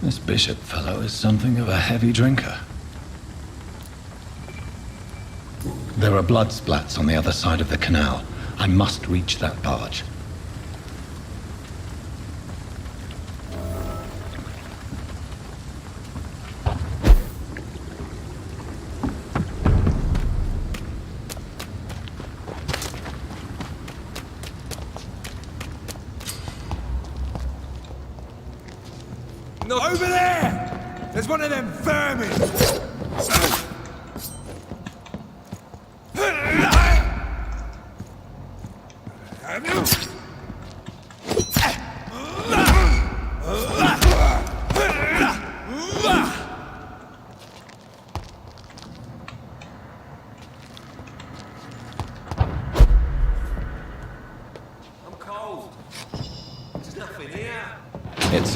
This Bishop fellow is something of a heavy drinker. There are blood splats on the other side of the canal. I must reach that barge. Over there! There's one of them vermin!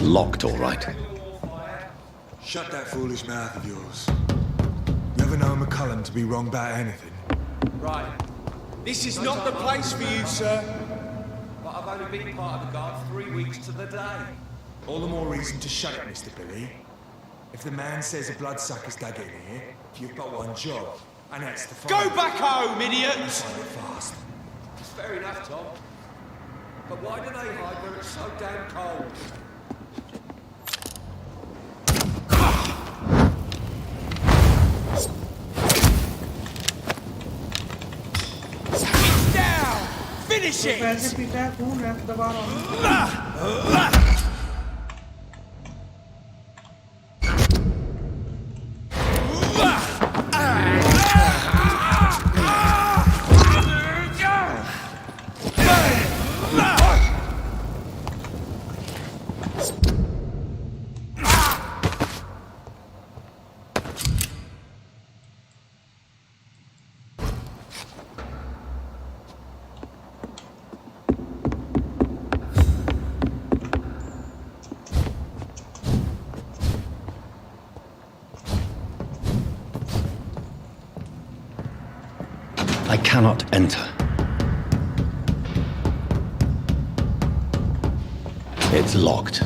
locked, all right. Shut that foolish mouth of yours. You ever know McCullum to be wrong about anything? Right. This is not the place for you, sir. But I've only been part of the guard 3 weeks to the day. All the more reason to shut it, Mr. Billy. If the man says a bloodsucker's dug in here, you've got one job, and that's to find Go it. back home, idiot! And find it fast. It's fair enough, Tom. But why do they hide where it's so damn cold? It's down! Finish it! पैसे पीता है खून rap दबा रहा हूँ I cannot enter. It's locked.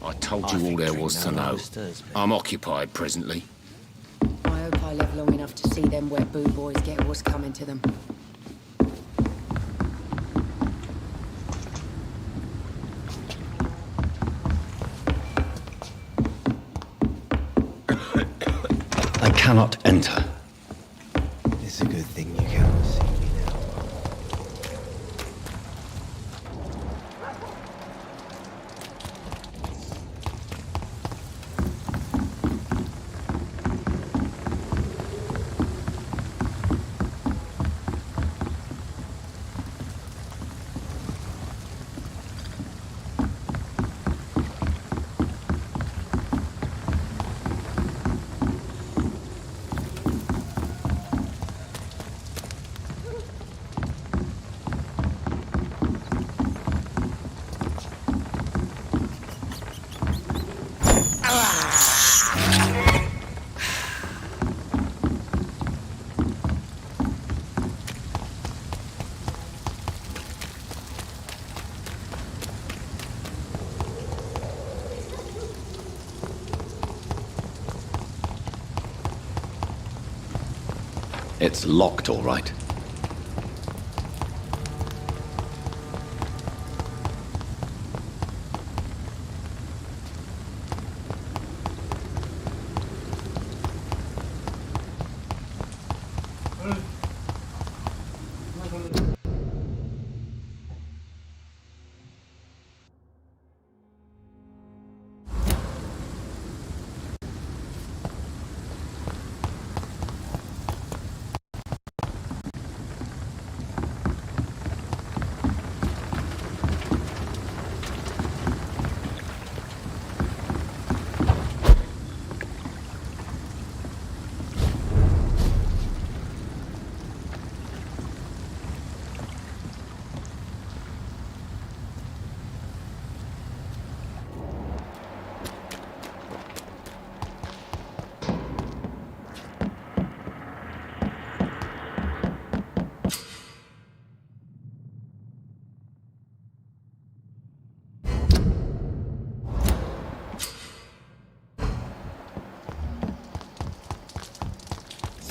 I told you all there was to know. I'm occupied presently. I hope I live long enough to see them where boo boys get what's coming to them. I cannot enter. It's a good thing you cannot see me now. It's locked, all right.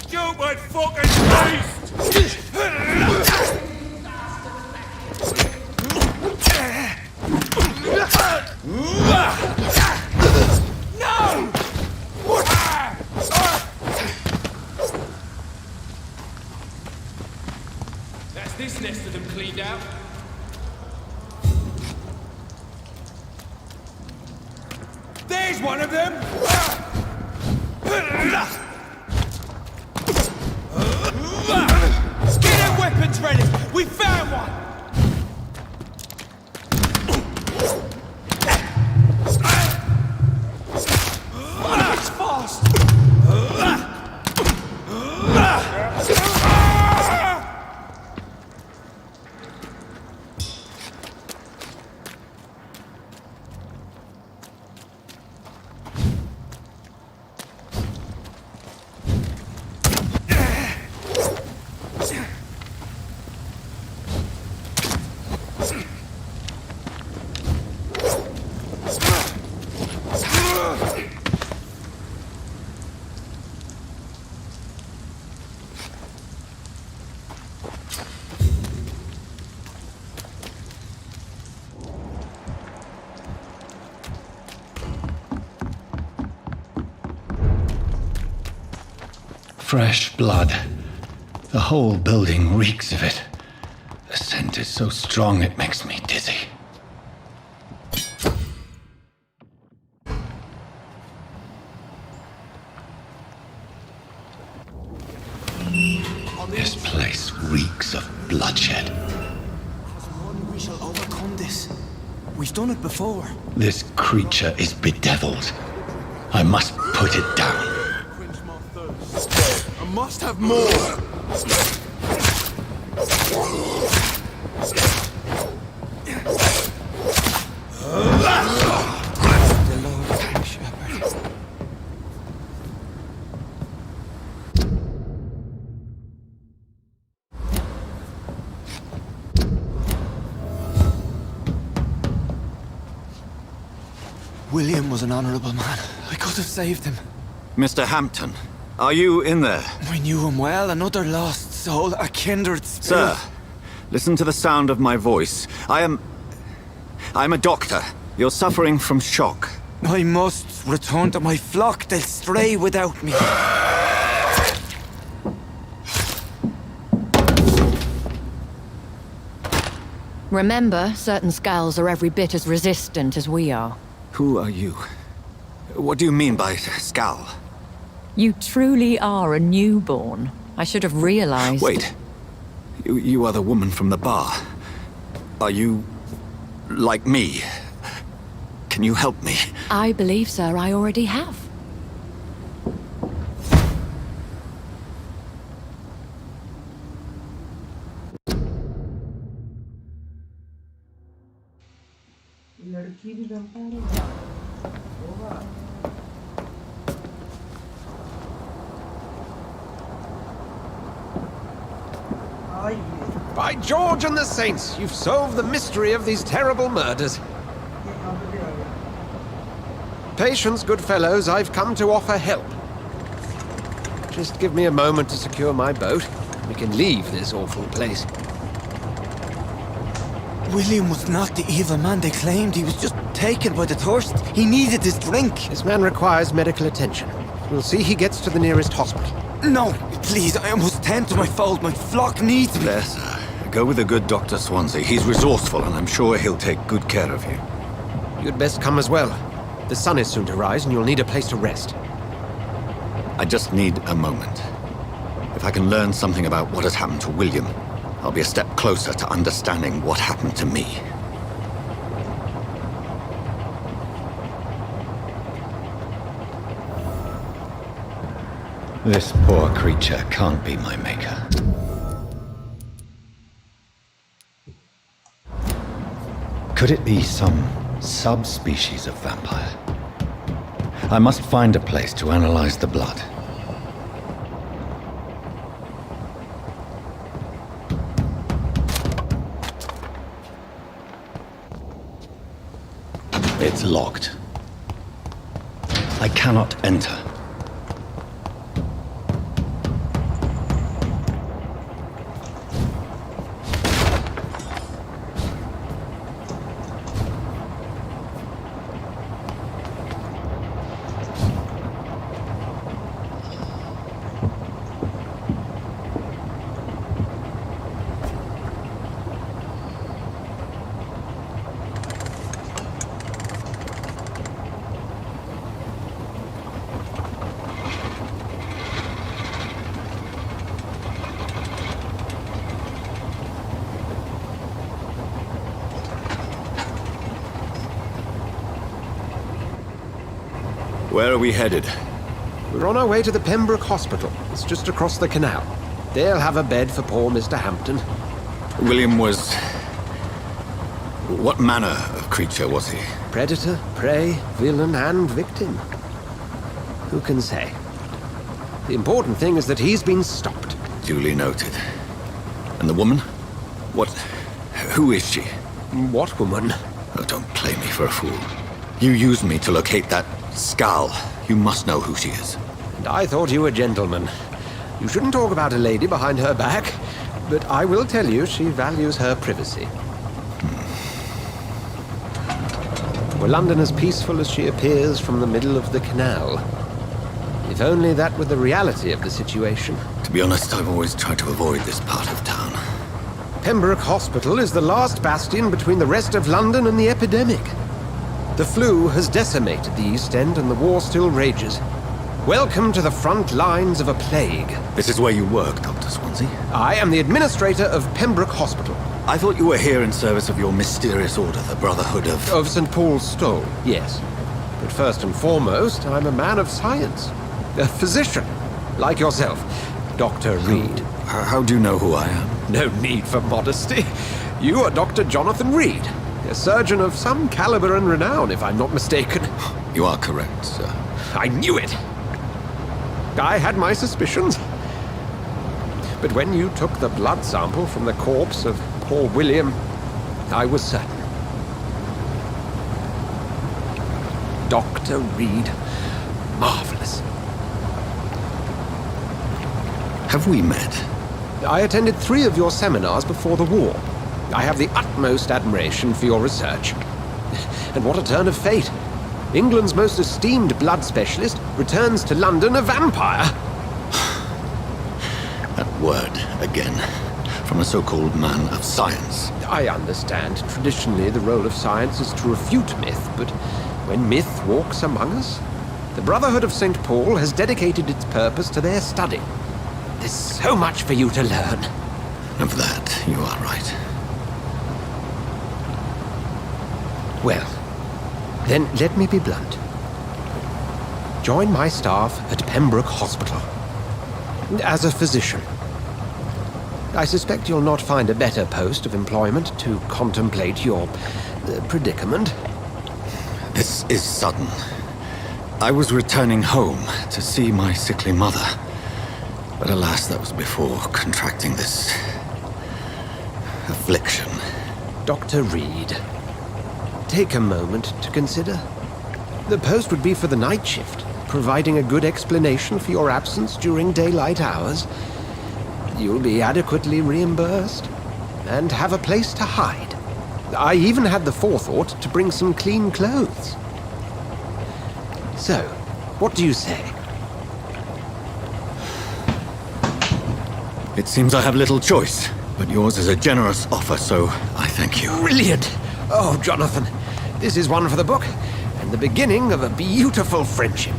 Stupid fucking beast! That's this nest of them cleaned out. There's one of them! Get them weapons ready! We found one! It's fast! Fresh blood. The whole building reeks of it. The scent is so strong it makes me dizzy. This place reeks of bloodshed. We shall overcome this. We've done it before. This creature is bedeviled. I must put it down. I must have more! The Lord King Shepherd. William was an honourable man. I could have saved him. Mr. Hampton, are you in there? I knew him well, another lost soul, a kindred spirit. Sir, listen to the sound of my voice. I'm a doctor. You're suffering from shock. I must return to my flock. They'll stray without me. Remember, certain skulls are every bit as resistant as we are. Who are you? What do you mean by Skal? You truly are a newborn. I should have realized. Wait. You are the woman from the bar. Are you like me? Can you help me? I believe, sir, I already have. लड़की भी vampire होगा। By George and the Saints, you've solved the mystery of these terrible murders. Patience, good fellows, I've come to offer help. Just give me a moment to secure my boat. We can leave this awful place. William was not the evil man they claimed. He was just taken by the thirst. He needed his drink. This man requires medical attention. We'll see he gets to the nearest hospital. No, please, I must tend to my fold. My flock needs me. There, sir. Go with the good Dr. Swansea. He's resourceful, and I'm sure he'll take good care of you. You'd best come as well. The sun is soon to rise, and you'll need a place to rest. I just need a moment. If I can learn something about what has happened to William, I'll be a step closer to understanding what happened to me. This poor creature can't be my maker. Could it be some subspecies of vampire? I must find a place to analyze the blood. It's locked. I cannot enter. Where are we headed? We're on our way to the Pembroke Hospital. It's just across the canal. They'll have a bed for poor Mr. Hampton. William was... What manner of creature was he? Predator, prey, villain, and victim. Who can say? The important thing is that he's been stopped. Duly noted. And the woman? What... Who is she? What woman? Oh, don't play me for a fool. You used me to locate that skull. You must know who she is. And I thought you a gentleman. You shouldn't talk about a lady behind her back, but I will tell you she values her privacy. Were London as peaceful as she appears from the middle of the canal? If only that were the reality of the situation. To be honest, I've always tried to avoid this part of town. Pembroke Hospital is the last bastion between the rest of London and the epidemic. The flu has decimated the East End and the war still rages. Welcome to the front lines of a plague. This is where you work, Dr. Swansea? I am the administrator of Pembroke Hospital. I thought you were here in service of your mysterious order, the Brotherhood of... Of St. Paul's Stole, yes. But first and foremost, I'm a man of science. A physician, like yourself, Dr. Reed. How do you know who I am? No need for modesty. You are Dr. Jonathan Reed, a surgeon of some caliber and renown, if I'm not mistaken. You are correct, sir. I knew it! I had my suspicions. But when you took the blood sample from the corpse of poor William, I was certain. Dr. Reed. Marvelous. Have we met? I attended 3 of your seminars before the war. I have the utmost admiration for your research. And what a turn of fate. England's most esteemed blood specialist returns to London a vampire. That word, again. From a so-called man of science. I understand. Traditionally, the role of science is to refute myth, but when myth walks among us, the Brotherhood of St. Paul has dedicated its purpose to their study. There's so much for you to learn. Of that, you are right. Well, then let me be blunt. Join my staff at Pembroke Hospital. As a physician. I suspect you'll not find a better post of employment to contemplate your predicament. This is sudden. I was returning home to see my sickly mother. But alas, that was before contracting this... affliction. Dr. Reed, take a moment to consider. The post would be for the night shift, providing a good explanation for your absence during daylight hours. You'll be adequately reimbursed, and have a place to hide. I even had the forethought to bring some clean clothes. So, what do you say? It seems I have little choice, but yours is a generous offer, so I thank you. Brilliant! Oh, Jonathan, this is one for the book, and the beginning of a beautiful friendship.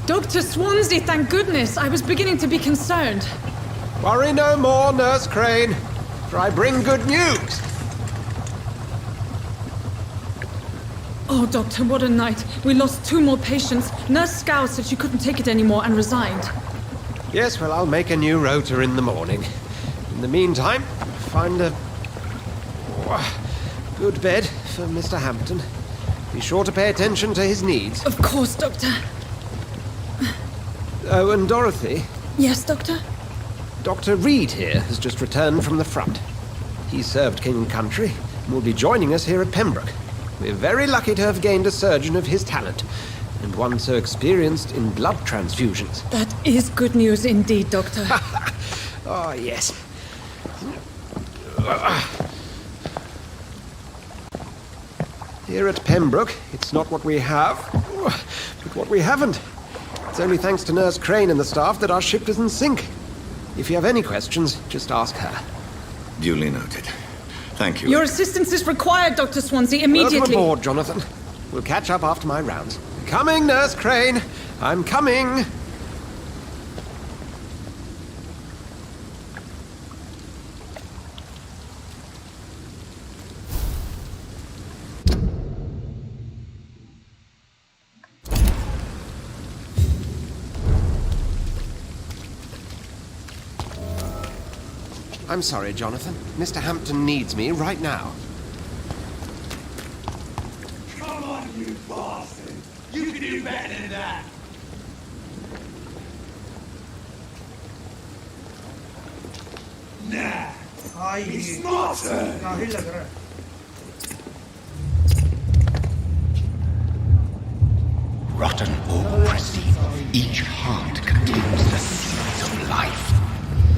Dr. Swansea, thank goodness. I was beginning to be concerned. Worry no more, Nurse Crane, for I bring good news. Oh, Doctor, what a night. We lost 2 more patients. Nurse Scow said she couldn't take it anymore and resigned. Yes, well, I'll make a new rota in the morning. In the meantime, find a good bed for Mr. Hampton. Be sure to pay attention to his needs. Of course, Doctor. Oh, and Dorothy? Yes, Doctor? Dr. Reed here has just returned from the front. He served King and Country and will be joining us here at Pembroke. We're very lucky to have gained a surgeon of his talent, and one so experienced in blood transfusions. That is good news indeed, Doctor. Oh, yes. Here at Pembroke, it's not what we have, But what we haven't. It's only thanks to Nurse Crane and the staff that our ship doesn't sink. If you have any questions, just ask her. Duly noted. Thank you. Your assistance is required, Dr. Swansea, immediately. Welcome aboard, Jonathan. We'll catch up after my rounds. Coming, Nurse Crane. I'm coming. I'm sorry, Jonathan. Mr. Hampton needs me right now. Come on, you bastard! You can do better than that! Nah! Be smarter! Rotten or pristine, each heart contains the seeds of life.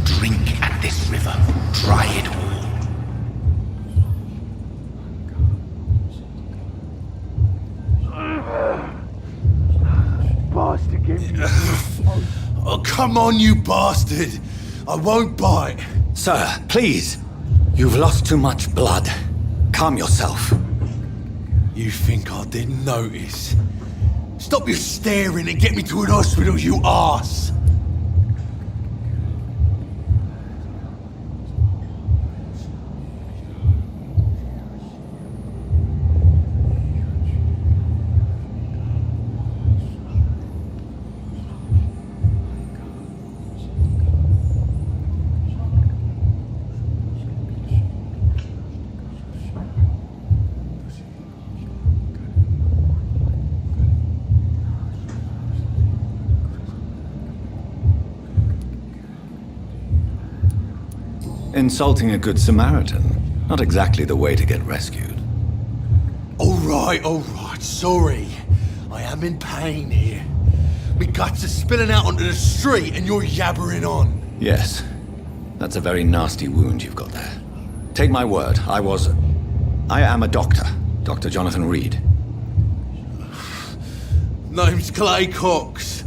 Drink at this river, try it all. Bastard, give me. Oh, come on, you bastard! I won't bite. Sir, please. You've lost too much blood. Calm yourself. You think I didn't notice? Stop your staring and get me to an hospital, you arse! Insulting a good Samaritan. Not exactly the way to get rescued. All right, sorry. I am in pain here. My guts are spilling out onto the street and you're yabbering on. Yes. That's a very nasty wound you've got there. Take my word, I am a doctor. Dr. Jonathan Reed. Name's Clay Cox.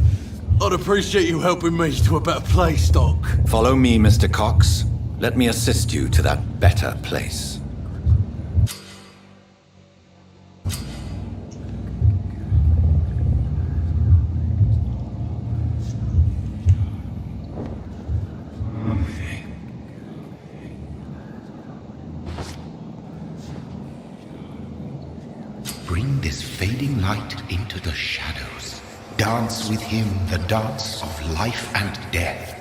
I'd appreciate you helping me to a better place, Doc. Follow me, Mr. Cox. Let me assist you to that better place. Bring this fading light into the shadows. Dance with him the dance of life and death.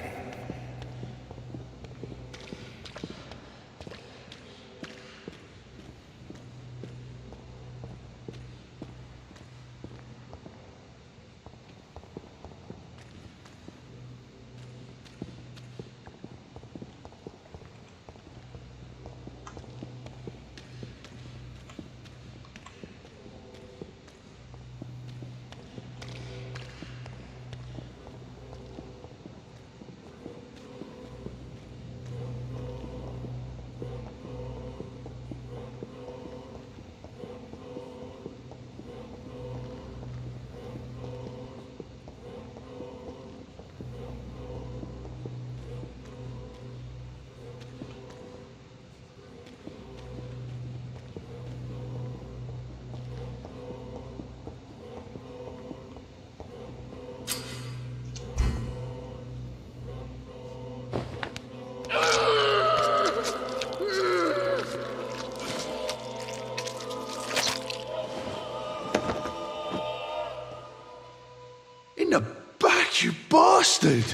In the back, you bastard!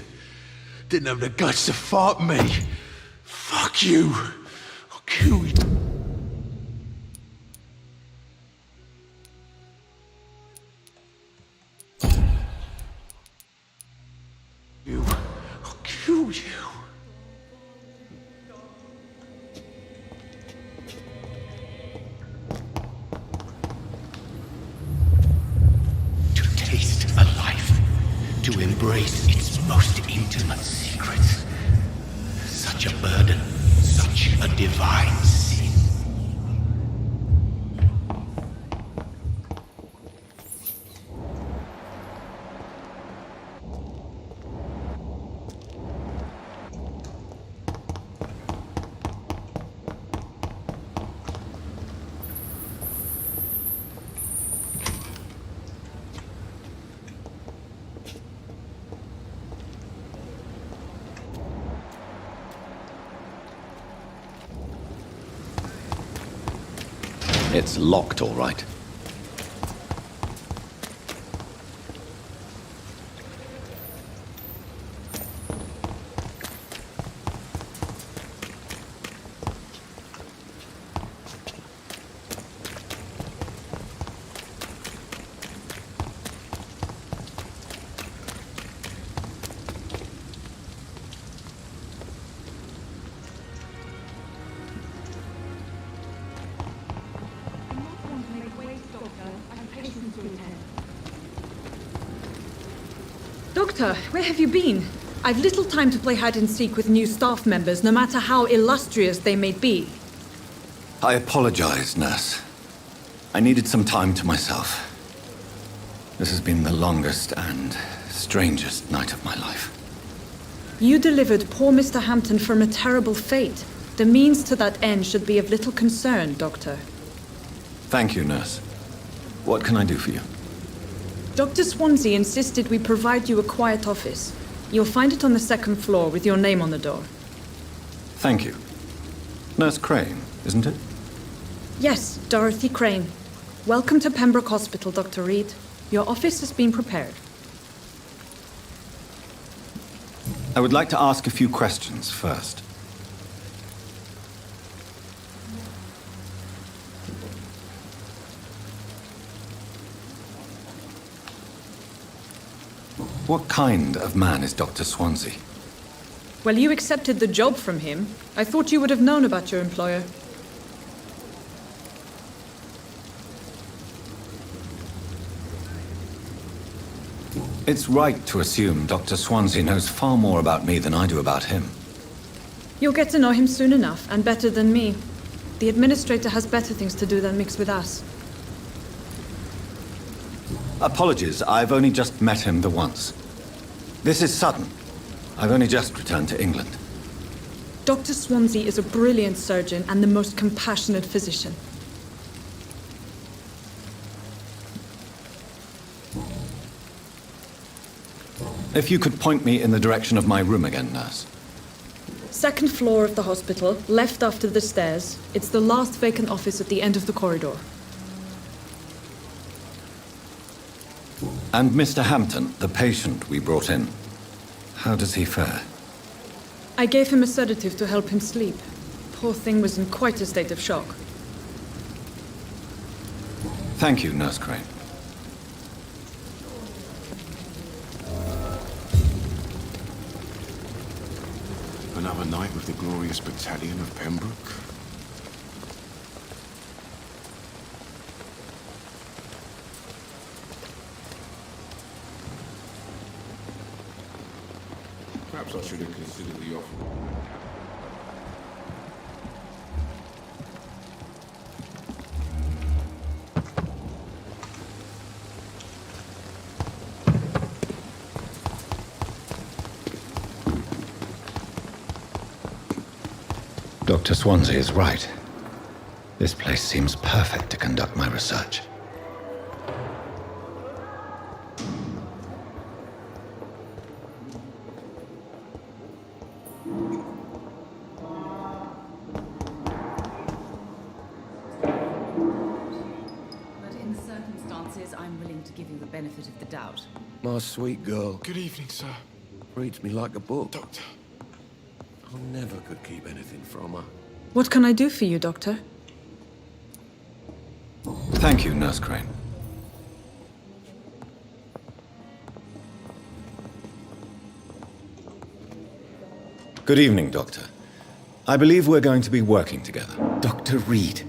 Didn't have the guts to fight me. Fuck you. I'll kill you. I'll kill you. To taste a life, to embrace its most intimate secrets. Such a burden, such a divine sin. It's locked, all right. Doctor, where have you been? I've little time to play hide and seek with new staff members, no matter how illustrious they may be. I apologize, nurse. I needed some time to myself. This has been the longest and strangest night of my life. You delivered poor Mr. Hampton from a terrible fate. The means to that end should be of little concern, Doctor. Thank you, nurse. What can I do for you? Dr. Swansea insisted we provide you a quiet office. You'll find it on the second floor with your name on the door. Thank you. Nurse Crane, isn't it? Yes, Dorothy Crane. Welcome to Pembroke Hospital, Dr. Reed. Your office has been prepared. I would like to ask a few questions first. What kind of man is Dr. Swansea? Well, you accepted the job from him. I thought you would have known about your employer. It's right to assume Dr. Swansea knows far more about me than I do about him. You'll get to know him soon enough, and better than me. The administrator has better things to do than mix with us. Apologies, I've only just met him the once. This is sudden. I've only just returned to England. Dr. Swansea is a brilliant surgeon and the most compassionate physician. If you could point me in the direction of my room again, nurse. Second floor of the hospital, left after the stairs. It's the last vacant office at the end of the corridor. And Mr. Hampton, the patient we brought in, how does he fare? I gave him a sedative to help him sleep. Poor thing was in quite a state of shock. Thank you, Nurse Crane. Another night with the glorious battalion of Pembroke. Perhaps I should have considered the offer. Dr. Swansea is right. This place seems perfect to conduct my research. But in the circumstances, I'm willing to give you the benefit of the doubt. My sweet girl. Good evening, sir. Reads me like a book. Doctor. I never could keep anything from her. What can I do for you, Doctor? Thank you, Nurse Crane. Good evening, Doctor. I believe we're going to be working together. Dr. Reed.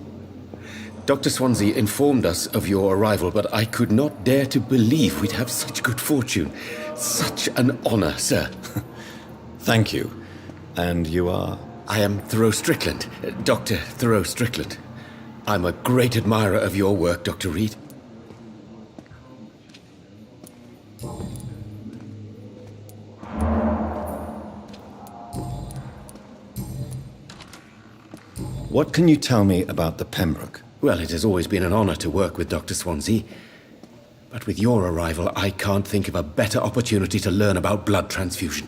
Dr. Swansea informed us of your arrival, but I could not dare to believe we'd have such good fortune. Such an honor, sir. Thank you. And you are? I am Thoreau Strickland, Dr. Thoreau Strickland. I'm a great admirer of your work, Dr. Reed. What can you tell me about the Pembroke? Well, it has always been an honor to work with Dr. Swansea. But with your arrival, I can't think of a better opportunity to learn about blood transfusion.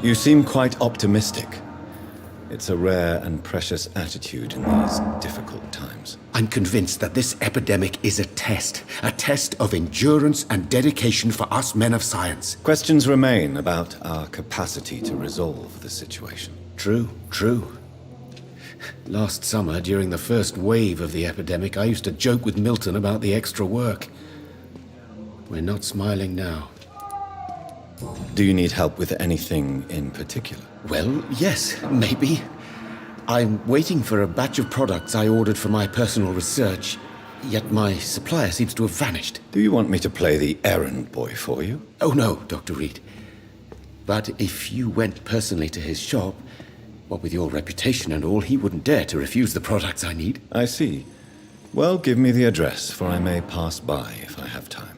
You seem quite optimistic. It's a rare and precious attitude in these difficult times. I'm convinced that this epidemic is a test of endurance and dedication for us men of science. Questions remain about our capacity to resolve the situation. True. Last summer, during the first wave of the epidemic, I used to joke with Milton about the extra work. We're not smiling now. Do you need help with anything in particular? Well, yes, maybe. I'm waiting for a batch of products I ordered for my personal research, yet my supplier seems to have vanished. Do you want me to play the errand boy for you? Oh no, Dr. Reed. But if you went personally to his shop, what with your reputation and all, he wouldn't dare to refuse the products I need. I see. Well, give me the address, for I may pass by if I have time.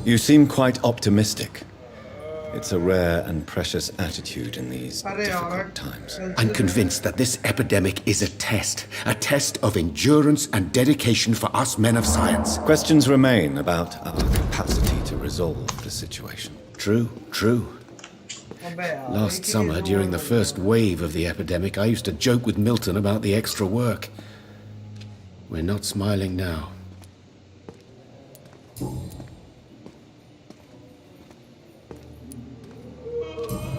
You seem quite optimistic. It's a rare and precious attitude in these difficult times. I'm convinced that this epidemic is a test of endurance and dedication for us men of science. Questions remain about our capacity to resolve the situation. True. Last summer, during the first wave of the epidemic, I used to joke with Milton about the extra work. We're not smiling now.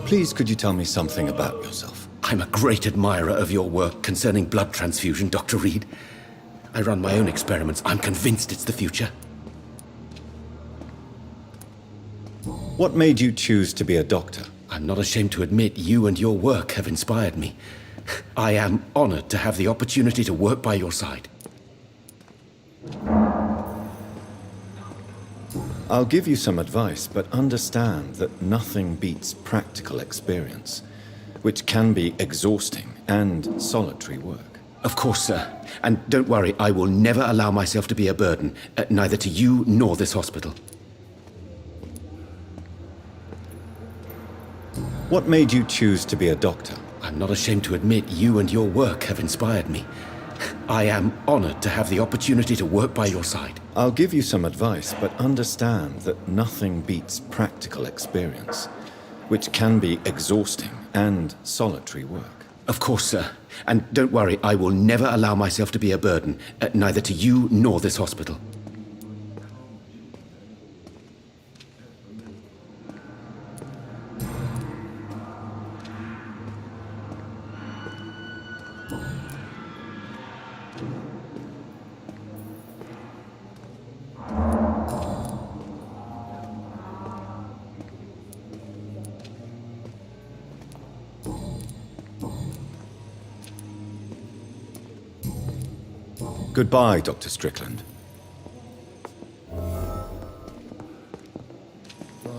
Please, could you tell me something about yourself? I'm a great admirer of your work concerning blood transfusion, Dr. Reed. I run my own experiments. I'm convinced it's the future. What made you choose to be a doctor? I'm not ashamed to admit you and your work have inspired me. I am honored to have the opportunity to work by your side. I'll give you some advice, but understand that nothing beats practical experience, which can be exhausting and solitary work. Of course, sir. And don't worry, I will never allow myself to be a burden, neither to you nor this hospital. What made you choose to be a doctor? I'm not ashamed to admit you and your work have inspired me. I am honored to have the opportunity to work by your side. I'll give you some advice, but understand that nothing beats practical experience, which can be exhausting and solitary work. Of course, sir. And don't worry, I will never allow myself to be a burden, neither to you nor this hospital. Goodbye, Dr. Strickland. Oh,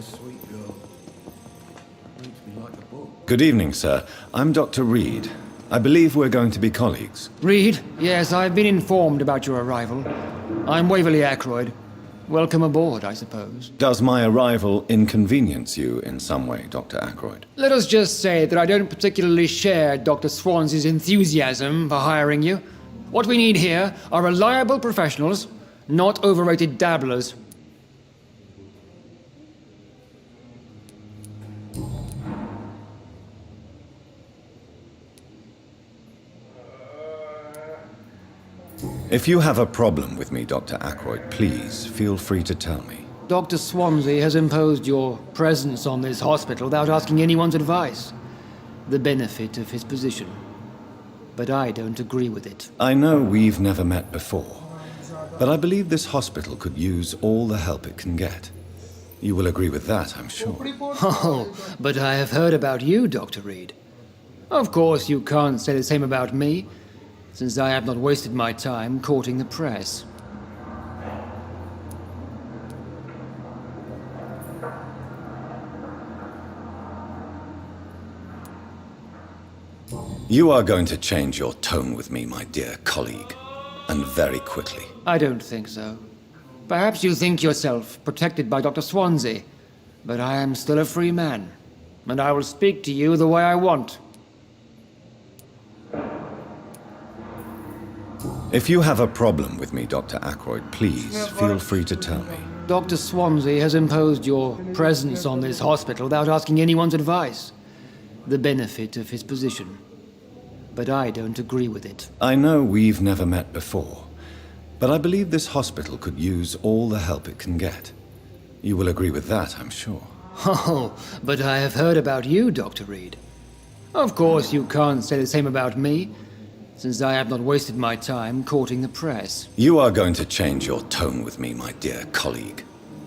sweet girl. Reads me like a book. Good evening, sir. I'm Dr. Reed. I believe we're going to be colleagues. Reed? Yes, I've been informed about your arrival. I'm Waverly Ackroyd. Welcome aboard, I suppose. Does my arrival inconvenience you in some way, Dr. Ackroyd? Let us just say that I don't particularly share Dr. Swansea's enthusiasm for hiring you. What we need here are reliable professionals, not overrated dabblers. If you have a problem with me, Dr. Ackroyd, please feel free to tell me. Dr. Swansea has imposed your presence on this hospital without asking anyone's advice. The benefit of his position. But I don't agree with it. I know we've never met before, but I believe this hospital could use all the help it can get. You will agree with that, I'm sure. Oh, but I have heard about you, Dr. Reed. Of course, you can't say the same about me, since I have not wasted my time courting the press. You are going to change your tone with me, my dear colleague, and very quickly. I don't think so. Perhaps you think yourself protected by Dr. Swansea, but I am still a free man, and I will speak to you the way I want. If you have a problem with me, Dr. Ackroyd, please feel free to tell me. Dr. Swansea has imposed your presence on this hospital without asking anyone's advice. The benefit of his position. But I don't agree with it. I know we've never met before, but I believe this hospital could use all the help it can get. You will agree with that, I'm sure. Oh, but I have heard about you, Dr. Reed. Of course, you can't say the same about me, since I have not wasted my time courting the press. You are going to change your tone with me, my dear colleague,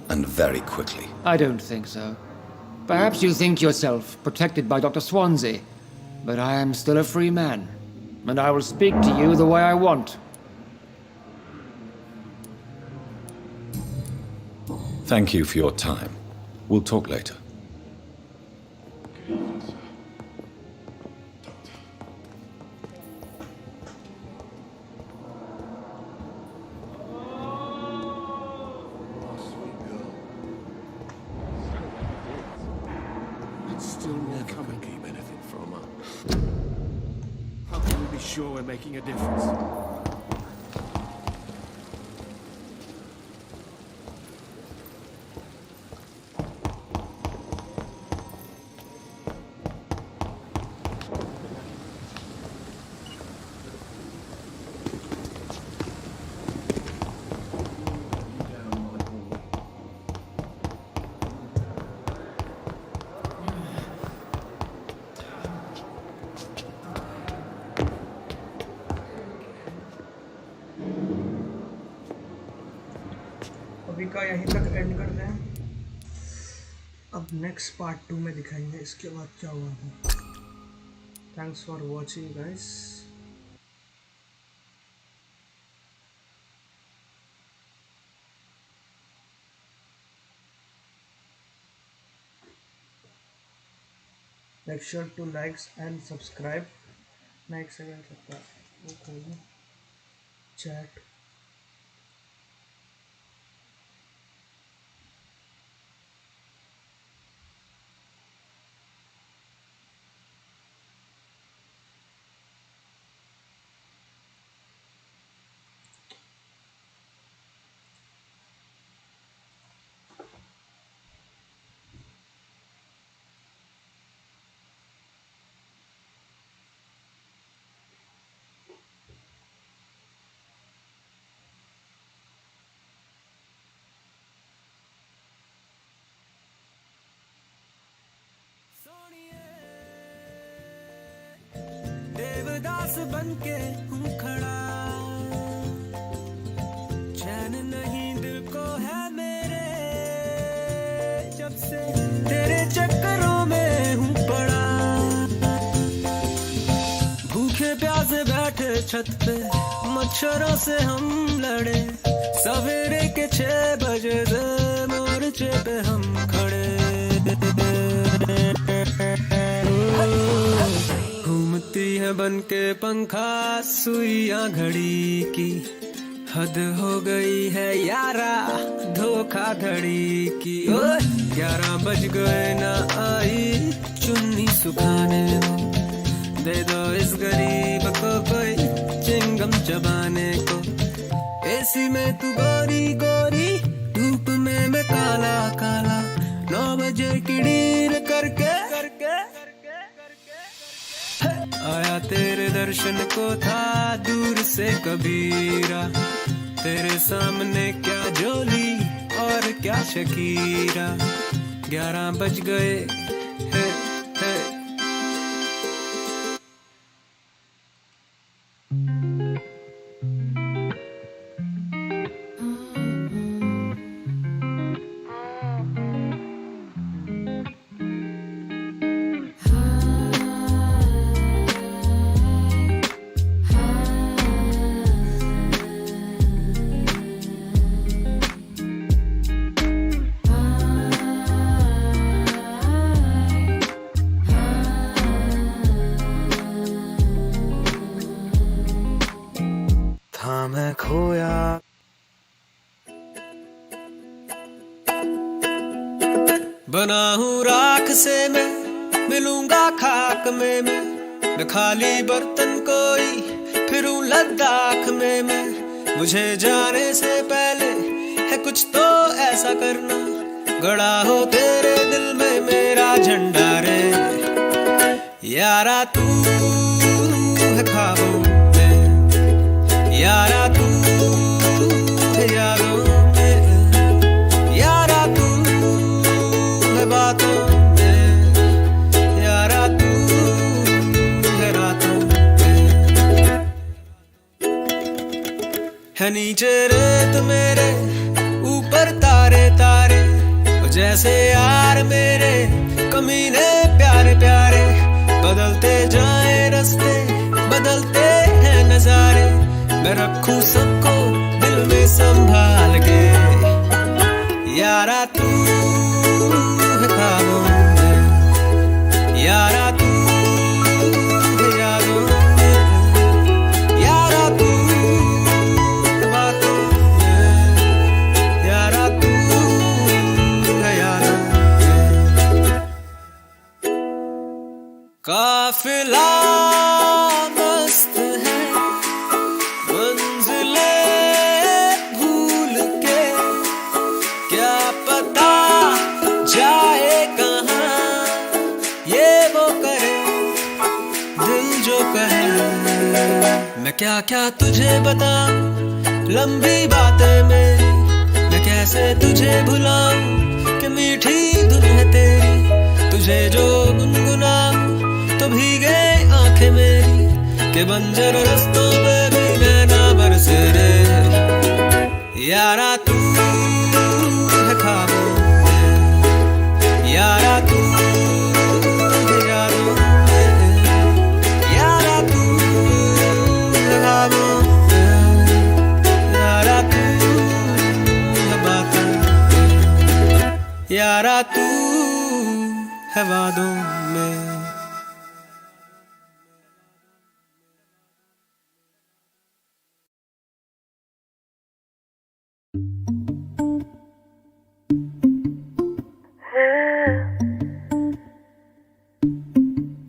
and very quickly. I don't think so. Perhaps you think yourself protected by Dr. Swansea, but I am still a free man, and I will speak to you the way I want. Thank you for your time. We'll talk later. Still never could keep anything from her. How can we be sure we're making a difference? अभी का यहीं तक and कर दें। अब next part 2 में दिखाएंगे इसके बाद क्या हुआ। Thanks for watching guys. Make sure to like and subscribe. मैं एक सेकंड सकता वो खोलूं चैट। देवदास बनके हूँ खड़ा, चैन नहीं दिल को है मेरे, जब से तेरे चक्करों में हूँ पड़ा। भूखे प्यासे बैठे छत पे मच्छरों से हम लड़े, सवेरे के 6 बजे से मोर्चे पे हम खड़े। घूमती है बनके पंखा सुइयां घड़ी की, हद हो गई है यारा धोखाधड़ी की। 11 बज गए ना आई चुन्नी सुखाने को, दे दो इस गरीब को कोई चिंगम चबाने को। एसी में तू गोरी गोरी, धूप में मैं काला काला, 9 बजे की डील करके आया तेरे दर्शन को था दूर से कबीरा। तेरे सामने क्या जोली और क्या शकीरा, 11 बज गए है। मैं खोया बना हूँ राख से मैं मिलूंगा खाक में मैं खाली बर्तन कोई फिरूं लद्दाख में मैं, मुझे जाने से पहले है कुछ तो ऐसा करना, गड़ा हो तेरे दिल में मेरा झंडा रे। यारा तू है ख्वाबों में, यारा तू है यादों में, यारा तू है बातों में, यारा तू है रातों में। है नीचे रेत मेरे, ऊपर तारे तारे, जैसे यार मेरे कमीने प्यारे प्यारे, बदलते जाए रास्ते, बदलते हैं नजारे, मैं रखूं सबको दिल में संभाल के। यारा तू है ख्वाबों में, यारा तू है यादों में, यारा तू है बातों में, यारा तू है यादों में। काफिला मस्त है, मंजिलें भूल के, क्या पता जाए कहाँ, ये वो करे दिल जो कहे। मैं क्या क्या तुझे बताऊं लंबी बातें मेरी, मैं कैसे तुझे भुलाऊं कि मीठी धुन है तेरी, तुझे जो गुनगुनाऊं तो भीगे आंखें मेरी, के बंजर रस्तों में भी नैना बरसे रे। यारा तू है ख्वाबों में, यारा तू है यादों में, यारा तू है ख्वाबों में, यारा तू है बातों में, यारा तू है वादों में।